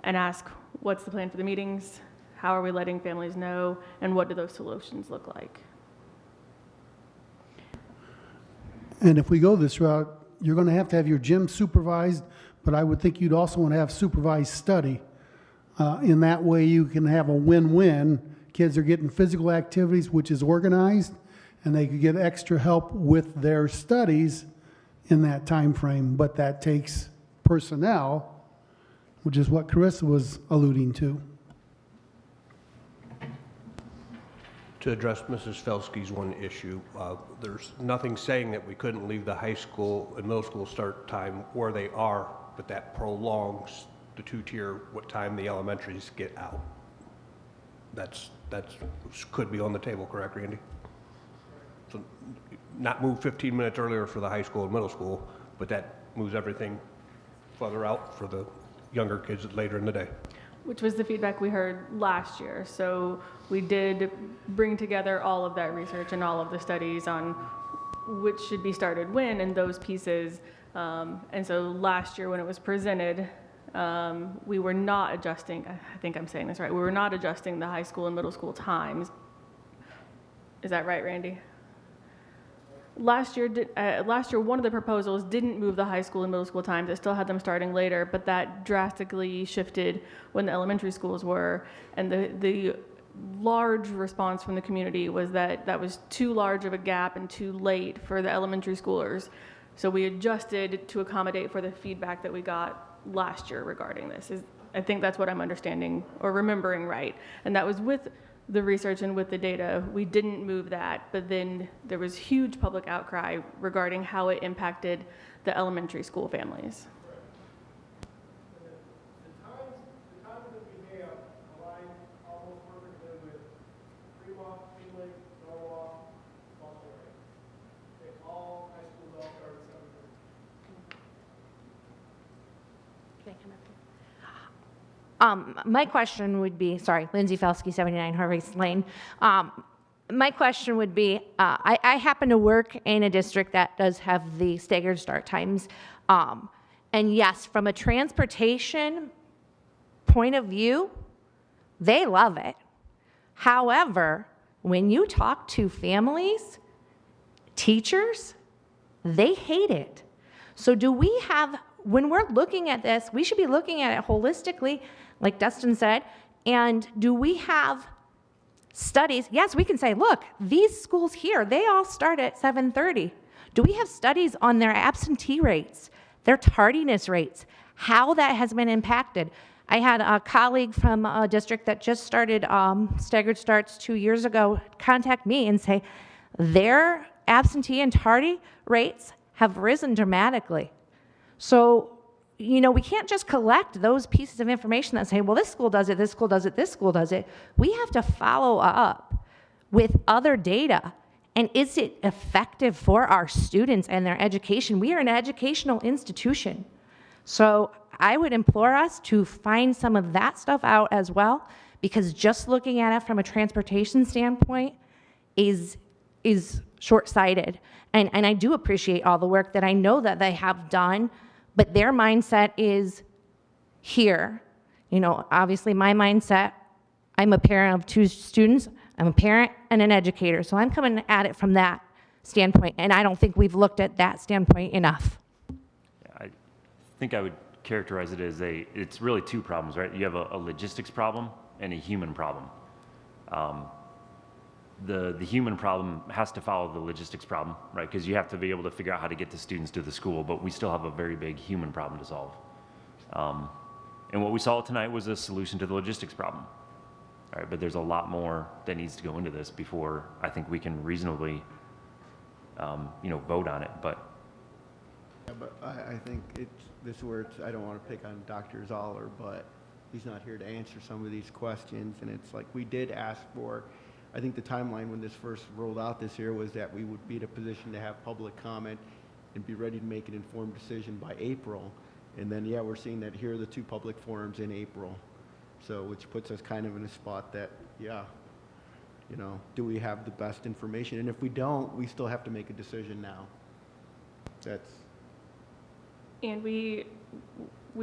ask, what's the plan for the meetings? How are we letting families know? And what do those solutions look like? And if we go this route, you're going to have your gym supervised, but I would think you'd also want to have supervised study. In that way, you can have a win-win. Kids are getting physical activities, which is organized, and they could get extra help with their studies in that time frame. But that takes personnel, which is what Carissa was alluding to. To address Mrs. Felske's one issue, there's nothing saying that we couldn't leave the high school and middle school start time where they are, but that prolongs the two-tier, what time the elementaries get out. That's could be on the table, correct, Randy? So not move 15 minutes earlier for the high school and middle school, but that moves everything further out for the younger kids later in the day. Which was the feedback we heard last year. So we did bring together all of that research and all of the studies on which should be started when and those pieces. And so last year when it was presented, we were not adjusting, I think I'm saying this right, we were not adjusting the high school and middle school times. Is that right, Randy? Last year, one of the proposals didn't move the high school and middle school times. It still had them starting later, but that drastically shifted when the elementary schools were. And the large response from the community was that that was too large of a gap and too late for the elementary schoolers. So we adjusted to accommodate for the feedback that we got last year regarding this. I think that's what I'm understanding or remembering right. And that was with the research and with the data. We didn't move that, but then there was huge public outcry regarding how it impacted the elementary school families. The times that we have, a lot My question would be, sorry, Lindsay Felsky, 79 Harvey Lane. My question would be, I happen to work in a district that does have the staggered start times. And yes, from a transportation point of view, they love it. However, when you talk to families, teachers, they hate it. So do we have, when we're looking at this, we should be looking at it holistically, like Dustin said, and do we have studies? Yes, we can say, look, these schools here, they all start at 7:30. Do we have studies on their absentee rates, their tardiness rates, how that has been impacted? I had a colleague from a district that just started staggered starts 2 years ago contact me and say their absentee and tardy rates have risen dramatically. So, you know, we can't just collect those pieces of information that say, well, this school does it, this school does it, this school does it. We have to follow up with other data. And is it effective for our students and their education? We are an educational institution. So I would implore us to find some of that stuff out as well, because just looking at it from a transportation standpoint is short-sighted. And I do appreciate all the work that I know that they have done, but their mindset is here. You know, obviously my mindset, I'm a parent of 2 students, I'm a parent and an educator, so I'm coming at it from that standpoint, and I don't think we've looked at that standpoint enough. I think I would characterize it as it's really 2 problems, right? You have a logistics problem and a human problem. The human problem has to follow the logistics problem, right? Because you have to be able to figure out how to get the students to the school, but we still have a very big human problem to solve. And what we saw tonight was a solution to the logistics problem. All right, but there's a lot more that needs to go into this before I think we can reasonably, vote on it. But Yeah, but I think this is where I don't want to pick on Dr. Zoller, but he's not here to answer some of these questions. And it's like we did ask for, I think the timeline when this first rolled out this year was that we would be in a position to have public comment and be ready to make an informed decision by April. And then, yeah, we're seeing that here are the 2 public forums in April. So, which puts us kind of in a spot that, yeah, you know, do we have the best information? And if we don't, we still have to make a decision now. And we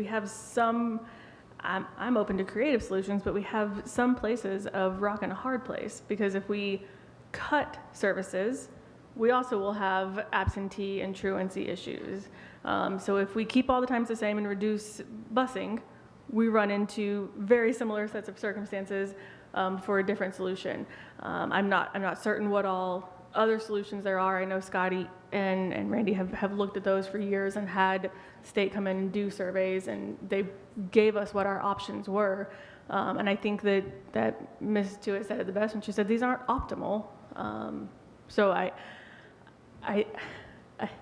have some, I'm open to creative solutions, but we have some places of rock and a hard place, because if we cut services, we also will have absentee and truancy issues. So if we keep all the times the same and reduce busing, we run into very similar sets of circumstances for a different solution. I'm not certain what all other solutions there are. I know Scotty and Randy have looked at those for years and had state come in and do surveys, and they gave us what our options were. And I think that Ms. Tewitt said it the best when she said these aren't optimal. So I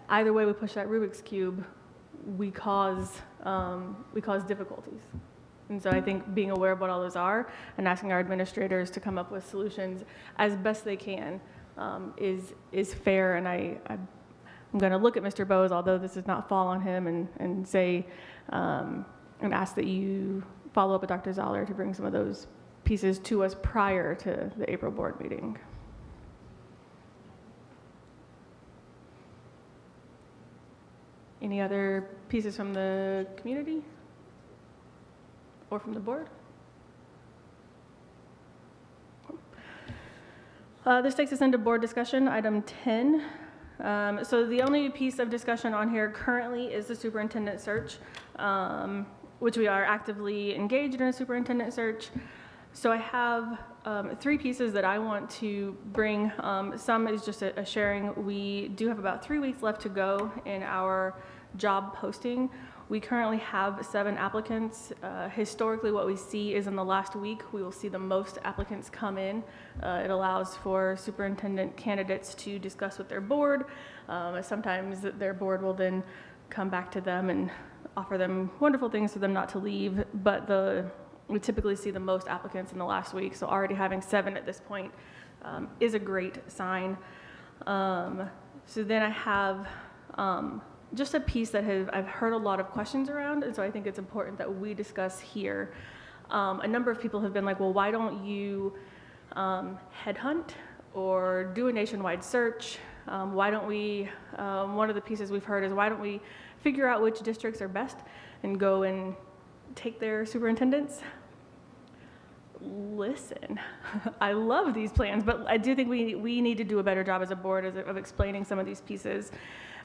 either way we push that Rubik's Cube, we cause difficulties. And so I think being aware of what all those are and asking our administrators to come up with solutions as best they can is fair. And I'm going to look at Mr. Bowes, although this does not fall on him, and say and ask that you follow up with Dr. Zoller to bring some of those pieces to us prior to the April board meeting. Any other pieces from the community or from the board? This takes us into board discussion, item 10. So the only piece of discussion on here currently is the superintendent search, which we are actively engaged in a superintendent search. So I have 3 pieces that I want to bring. Some is just a sharing. We do have about 3 weeks left to go in our job posting. We currently have 7 applicants. Historically, what we see is in the last week, we will see the most applicants come in. It allows for superintendent candidates to discuss with their board. Sometimes their board will then come back to them and offer them wonderful things for them not to leave, but we typically see the most applicants in the last week, so already having 7 at this point is a great sign. So then I have just a piece that I've heard a lot of questions around, and so I think it's important that we discuss here. a number of people have been like, well, why don't you headhunt or do a nationwide search? Why don't we, one of the pieces we've heard is, why don't we figure out which districts are best and go and take their superintendents? Listen, I love these plans, but I do think we need to do a better job as a board of explaining some of these pieces.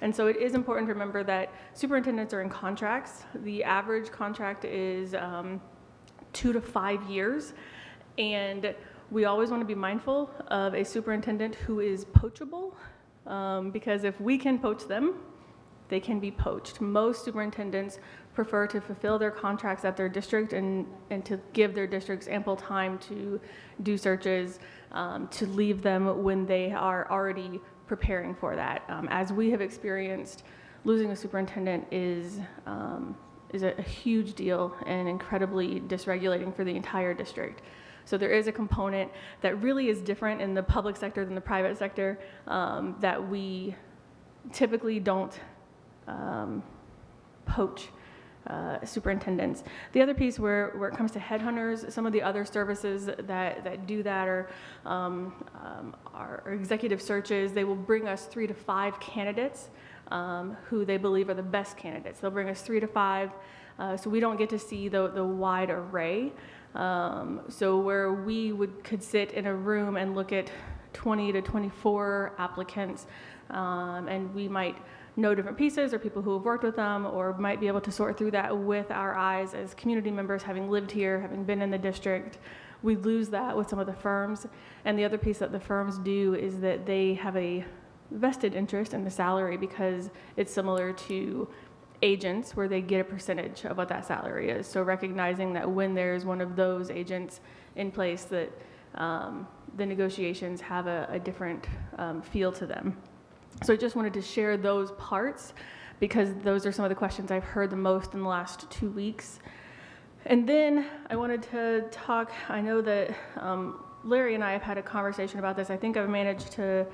And so it is important to remember that superintendents are in contracts. The average contract is 2 to 5 years. And we always want to be mindful of a superintendent who is poachable, because if we can poach them, they can be poached. Most superintendents prefer to fulfill their contracts at their district and to give their districts ample time to do searches, to leave them when they are already preparing for that. As we have experienced, losing a superintendent is a huge deal and incredibly dysregulating for the entire district. So there is a component that really is different in the public sector than the private sector, that we typically don't poach superintendents. The other piece where it comes to headhunters, some of the other services that do that are our executive searches. They will bring us 3 to 5 candidates who they believe are the best candidates. They'll bring us 3 to 5, so we don't get to see the wide array. So where we could sit in a room and look at 20 to 24 applicants, and we might know different pieces or people who have worked with them, or might be able to sort through that with our eyes as community members, having lived here, having been in the district. We lose that with some of the firms. And the other piece that the firms do is that they have a vested interest in the salary, because it's similar to agents where they get a percentage of what that salary is. So recognizing that when there's one of those agents in place, that the negotiations have a different feel to them. So I just wanted to share those parts, because those are some of the questions I've heard the most in the last 2 weeks. And then I wanted to talk, I know that Larry and I have had a conversation about this. I think I've managed to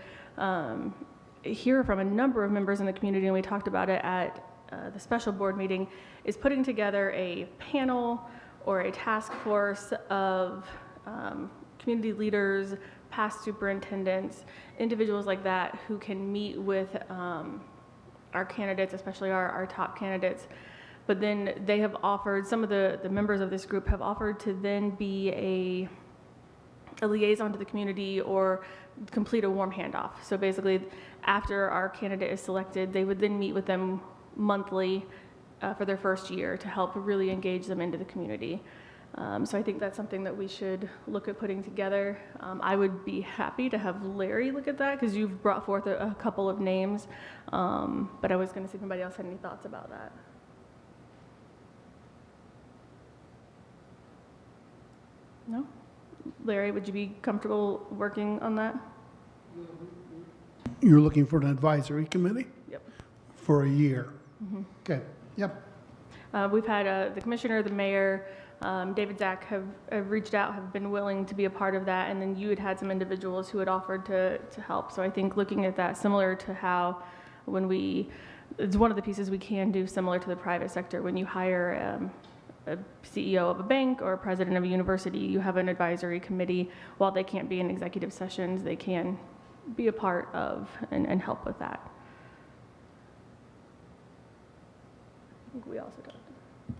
hear from a number of members in the community, and we talked about it at the special board meeting, is putting together a panel or a task force of community leaders, past superintendents, individuals like that who can meet with our candidates, especially our top candidates. But then they have offered, some of the members of this group have offered to then be a liaison to the community or complete a warm handoff. So basically, after our candidate is selected, they would then meet with them monthly for their first year to help really engage them into the community. So I think that's something that we should look at putting together. I would be happy to have Larry look at that, because you've brought forth a couple of names, but I was going to see if anybody else had any thoughts about that. No? Larry, would you be comfortable working on that? You're looking for an advisory committee? Yep. For a year? Mm-hmm. Okay, yep. We've had the commissioner, the mayor, David Zach have reached out, have been willing to be a part of that, and then you had some individuals who had offered to help. So I think looking at that, similar to how it's one of the pieces we can do similar to the private sector. When you hire a CEO of a bank or a president of a university, you have an advisory committee. While they can't be in executive sessions, they can be a part of and help with that. I think we also talked.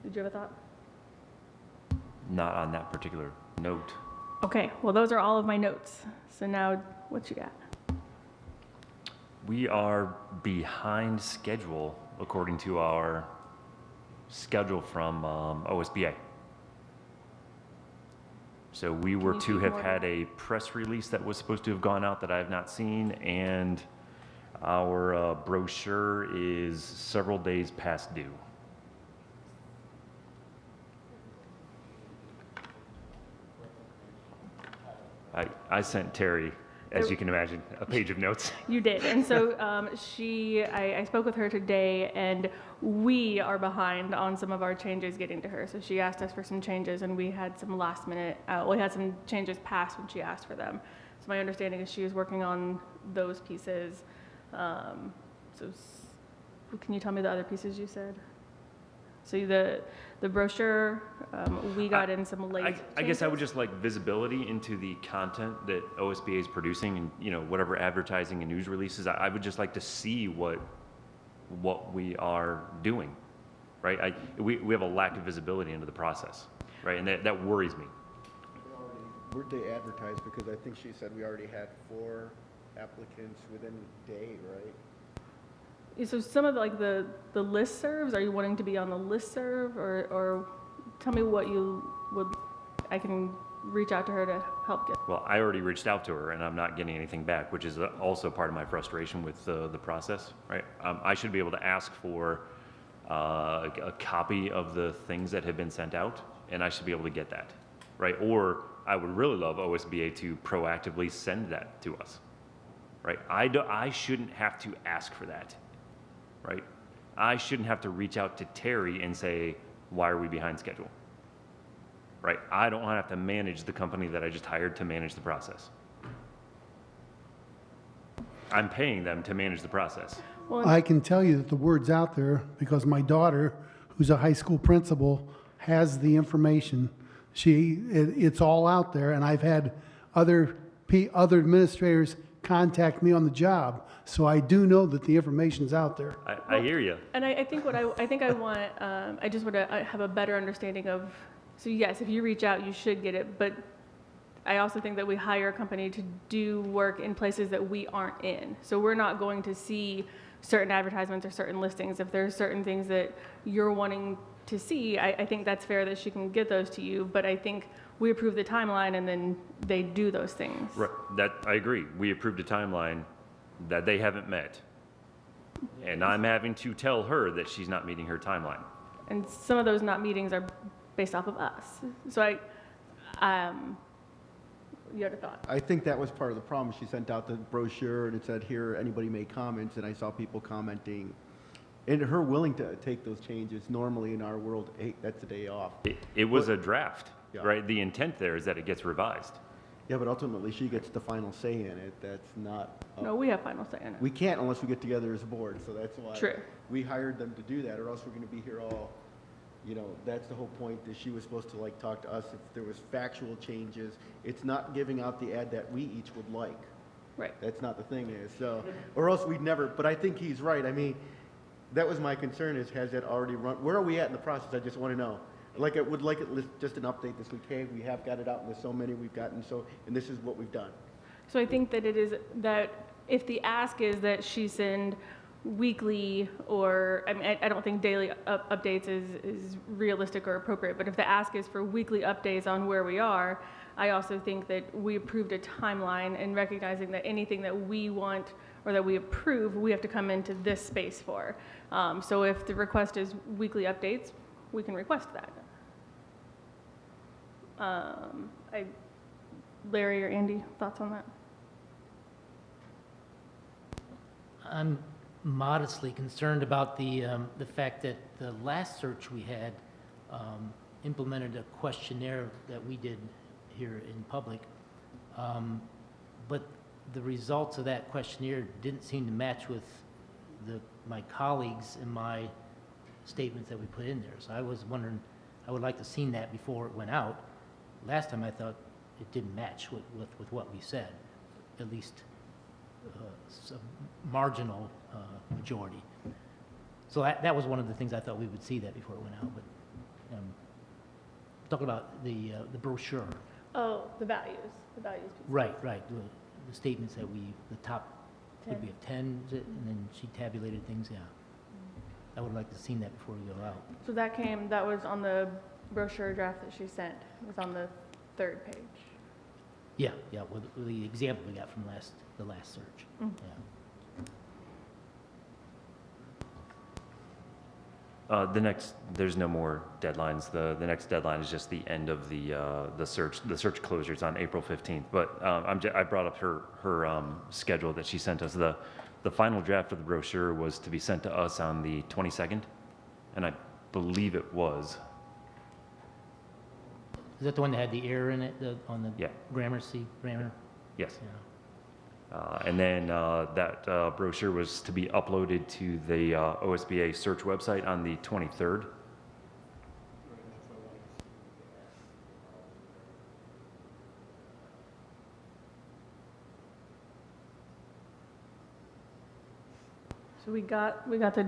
Did you have a thought? Not on that particular note. Okay, well, those are all of my notes. So now, what you got? We are behind schedule according to our schedule from OSBA. So we were to have had a press release that was supposed to have gone out that I have not seen, and our brochure is several days past due. I sent Terry, as you can imagine, a page of notes. You did, and so I spoke with her today, and we are behind on some of our changes getting to her. So she asked us for some changes, and we had some last minute, we had some changes passed when she asked for them. So my understanding is she is working on those pieces. So can you tell me the other pieces you said? So the brochure, we got in some late I guess I would changes. just like visibility into the content that OSBA is producing and, you know, whatever advertising and news releases. I would just like to see what we are doing, right? We have a lack of visibility into the process, right? And that worries me. Where'd they advertise? Because I think she said we already had 4 applicants within a day, right? Yeah, so some of like the listservs, are you wanting to be on the listserv, or tell me what you would, I can reach out to her to help get. Well, I already reached out to her and I'm not getting anything back, which is also part of my frustration with the process, right? I should be able to ask for a copy of the things that have been sent out, and I should be able to get that, right? Or I would really love OSBA to proactively send that to us, right? I shouldn't have to ask for that, right? I shouldn't have to reach out to Terry and say, why are we behind schedule? Right? I don't want to have to manage the company that I just hired to manage the process. I'm paying them to manage the process. I can tell you that the word's out there because my daughter, who's a high school principal, has the information. It's all out there, and I've had other administrators contact me on the job, so I do know that the information's out there. I hear you. And I think I want, I just want to have a better understanding of, so yes, if you reach out, you should get it, but I also think that we hire a company to do work in places that we aren't in. So we're not going to see certain advertisements or certain listings. If there's certain things that you're wanting to see, I think that's fair that she can get those to you, but I think we approve the timeline and then they do those things. Right. That I agree. We approved a timeline that they haven't met. And I'm having to tell her that she's not meeting her timeline. And some of those not meetings are based off of us. So you had a thought? I think that was part of the problem. She sent out the brochure and it said, here, anybody make comments, and I saw people commenting. And her willing to take those changes. Normally in our world, hey, that's a day off. It was a draft, Yeah. right? The intent there is that it gets revised. Yeah, but ultimately she gets the final say in it. That's not. No, we have final say in it. We can't unless we get together as a board, so that's why. True. We hired them to do that, or else we're gonna be here all, you know, that's the whole point, that she was supposed to like talk to us if there was factual changes. It's not giving out the ad that we each would like. Right. That's not the thing is, so, or else we'd never, but I think he's right. I mean, that was my concern is, has that already run, where are we at in the process? I just wanna know. Like, I would like it, just an update this week, hey, we have got it out, and there's so many we've gotten, so, and this is what we've done. So I think that it is that if the ask is that she send weekly, or I mean, I don't think daily updates is realistic or appropriate, but if the ask is for weekly updates on where we are, I also think that we approved a timeline and recognizing that anything that we want or that we approve, we have to come into this space for. So if the request is weekly updates, we can request that. Larry or Andy, thoughts on that? I'm modestly concerned about the fact that the last search we had implemented a questionnaire that we did here in public, but the results of that questionnaire didn't seem to match with my colleagues and my statements that we put in there. So I was wondering, I would like to seen that before it went out. Last time I thought it didn't match with what we said, at least some marginal majority. So that was one of the things I thought we would see that before it went out. But talking about the brochure. Oh, the values piece. Right. The statements that the top, would we have 10, and then she tabulated things, yeah. I would like to have seen that before we go out. So that was on the brochure draft that she sent. It was on the 3rd page. Yeah, with the example we got from the last search. Mm-hmm. Yeah. There's no more deadlines. The next deadline is just the end of the search. The search closure is on April 15th. But I brought up her schedule that she sent us. The final draft of the brochure was to be sent to us on the 22nd, and I believe it was. Is that the one that had the error in it on the Yeah. grammar? Yes. Yeah. And then that brochure was to be uploaded to the OSBA search website on the 23rd. got the,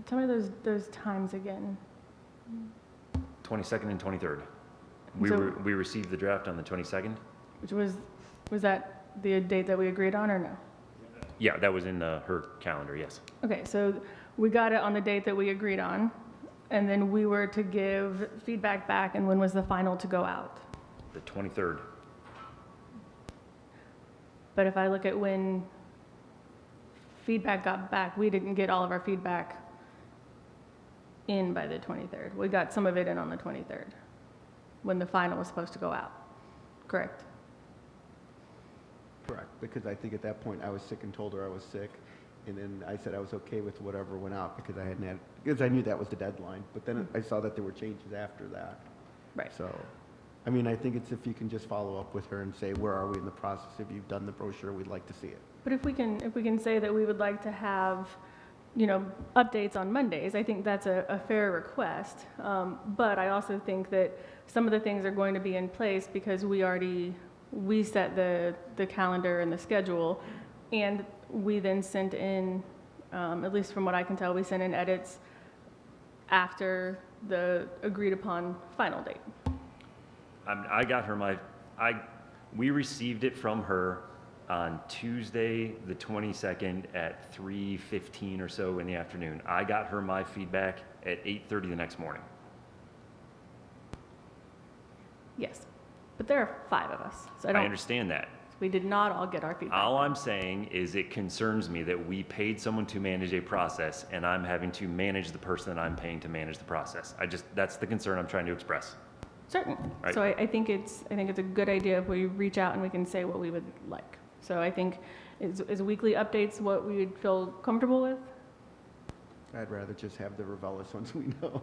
tell me those times again. 22nd and 23rd. So- We received the draft on the 22nd. Which was that the date that we agreed on or no? Yeah, that was in her calendar, yes. Okay, so we got it on the date that we agreed on, and then we were to give feedback back, and when was the final to go out? The 23rd. But if I look at when feedback got back, we didn't get all of our feedback in by the 23rd. We got some of it in on the 23rd, when the final was supposed to go out, correct? Correct, because I think at that point I was sick and told her I was sick, and then I said I was okay with whatever went out because I knew that was the deadline. But then I saw that there were changes after that. Right. So, I mean, I think it's if you can just follow up with her and say, where are we in the process? If you've done the brochure, we'd like to see it. But if we can say that we would like to have, updates on Mondays, I think that's a fair request. But I also think that some of the things are going to be in place because we set the calendar and the schedule, and we then sent in, at least from what I can tell, we sent in edits after the agreed upon final date. I got her we received it from her on Tuesday, the 22nd at 3:15 or so in the afternoon. I got her my feedback at 8:30 the next morning. Yes, but there are 5 of us, so I understand that. we did not all get our feedback. All I'm saying is it concerns me that we paid someone to manage a process and I'm having to manage the person that I'm paying to manage the process. That's the concern I'm trying to express. Certain. Right. So I think it's a good idea if we reach out and we can say what we would like. So I think is weekly updates what we would feel comfortable with? I'd rather just have the Revelis ones we know.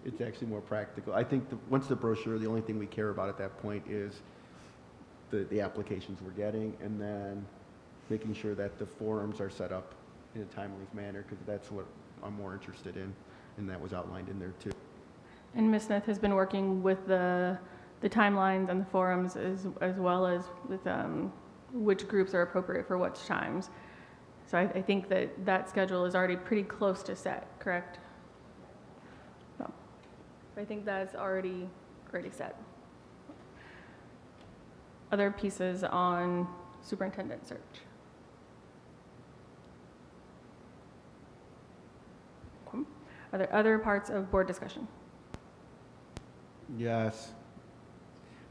It's actually more practical. I think once the brochure, the only thing we care about at that point is the applications we're getting, and then making sure that the forums are set up in a timely manner, because that's what I'm more interested in, and that was outlined in there too. And Ms. Smith has been working with the timelines and the forums as well as with which groups are appropriate for which times. So I think that schedule is already pretty close to set, correct? So I think that's already set. Other pieces on superintendent search. Are there other parts of board discussion? Yes.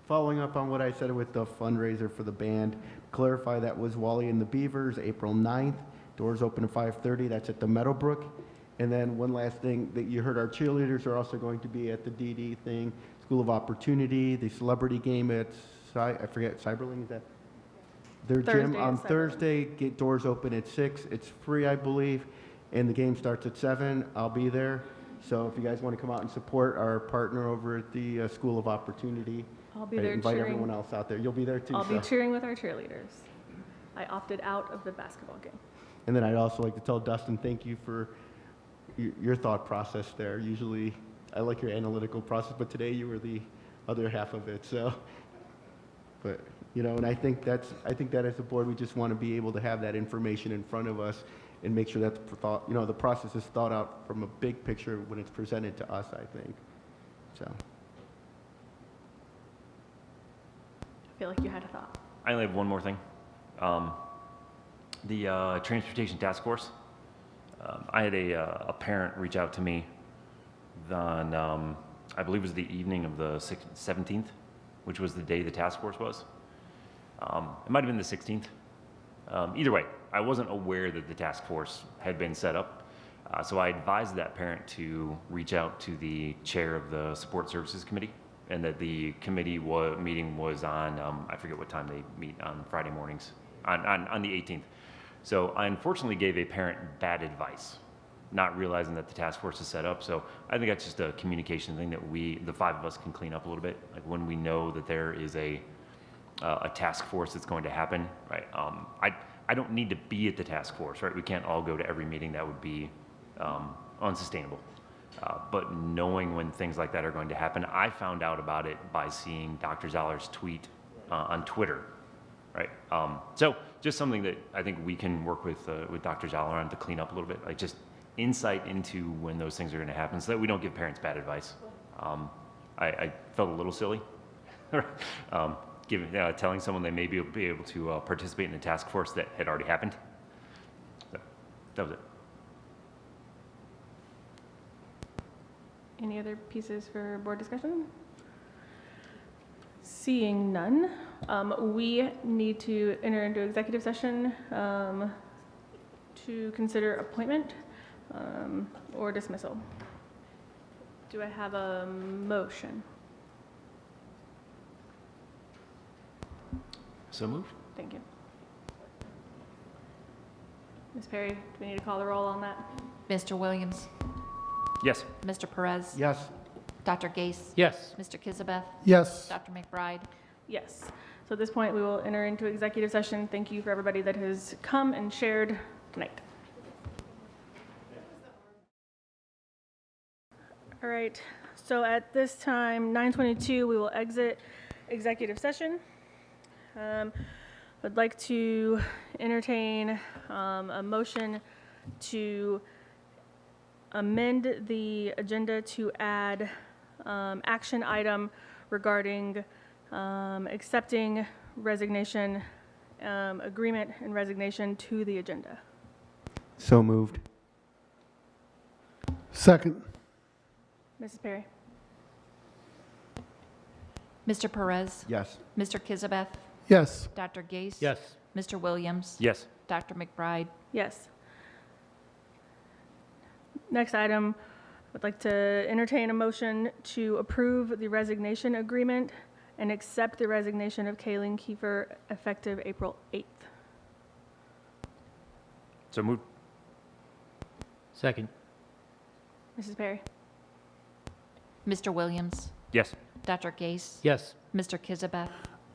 Following up on what I said with the fundraiser for the band, clarify that was Wally and the Beavers, April 9th. Doors open at 5:30. That's at the Meadowbrook. And then one last thing that you heard, our cheerleaders are also going to be at the DD thing, School of Opportunity, the celebrity game at, I forget, Cyberling, is that? Their gym Thursday on at 7. Thursday, doors open at 6. It's free, I believe, and the game starts at 7. I'll be there. So if you guys want to come out and support our partner over at the School of Opportunity, I'll be I there invite cheering. everyone else out there. You'll be there too. I'll be so. cheering with our cheerleaders. I opted out of the basketball game. And then I'd also like to tell Dustin, thank you for your thought process there. Usually, I like your analytical process, but today you were the other half of it. So, but and I think that as a board, we just want to be able to have that information in front of us and make sure that the process is thought out from a big picture when it's presented to us. I think so. I feel like you had a thought. I only have one more thing. The Transportation Task Force. I had a parent reach out to me on, I believe it was the evening of the 17th, which was the day the task force was. It might have been the 16th. Either way, I wasn't aware that the task force had been set up. So I advised that parent to reach out to the chair of the Support Services Committee, and that the committee meeting was on, I forget what time they meet on Friday mornings, on the 18th. So I unfortunately gave a parent bad advice, not realizing that the task force is set up. So I think that's just a communication thing that the 5 of us can clean up a little bit. Like when we know that there is a task force that's going to happen, right? I don't need to be at the task force, right? We can't all go to every meeting. That would be unsustainable. But knowing when things like that are going to happen, I found out about it by seeing Dr. Zoller's tweet on Twitter, right? So just something that I think we can work with Dr. Jala on to clean up a little bit, like just insight into when those things are going to happen so that we don't give parents bad advice. I felt a little silly telling someone they may be able to participate in a task force that had already happened. So, that was it. Any other pieces for board discussion? Seeing none, we need to enter into executive session to consider appointment or dismissal. Do I have a motion? So moved. Thank you. Ms. Perry, do we need to call the roll on that? Mr. Williams? Yes. Mr. Perez? Yes. Dr. Gase? Yes. Mr. Kizabeth? Yes. Dr. McBride? Yes. So at this point, we will enter into executive session. Thank you for everybody that has come and shared tonight. All right, so at this time, 9:22, we will exit executive session. I'd like to entertain a motion to amend the agenda to add action item regarding accepting resignation, agreement and resignation to the agenda. So moved. Second. Mrs. Perry? Mr. Perez? Yes. Mr. Kizabeth? Yes. Dr. Gase? Yes. Mr. Williams? Yes. Dr. McBride? Yes. Next item, I'd like to entertain a motion to approve the resignation agreement and accept the resignation of Kayleen Kiefer effective April 8th. So moved. Second. Mrs. Perry? Mr. Williams? Yes. Dr. Gase? Yes. Mr. Kizabeth?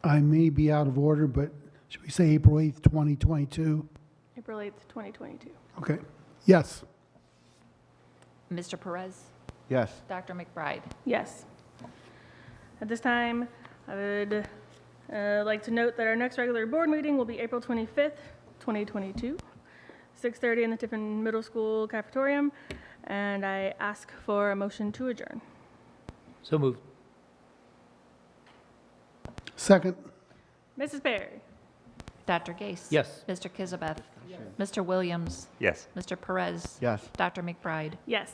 I may be out of order, but should we say April 8th, 2022? April 8th, 2022. Okay. Yes. Mr. Perez? Yes. Dr. McBride? Yes. At this time, I would like to note that our next regular board meeting will be April 25th, 2022, 6:30 in the Tiffin Middle School cafetorium, and I ask for a motion to adjourn. So moved. Second. Mrs. Perry? Dr. Gase? Yes. Mr. Kizabeth? Mr. Williams? Yes. Mr. Perez? Yes. Dr. McBride? Yes.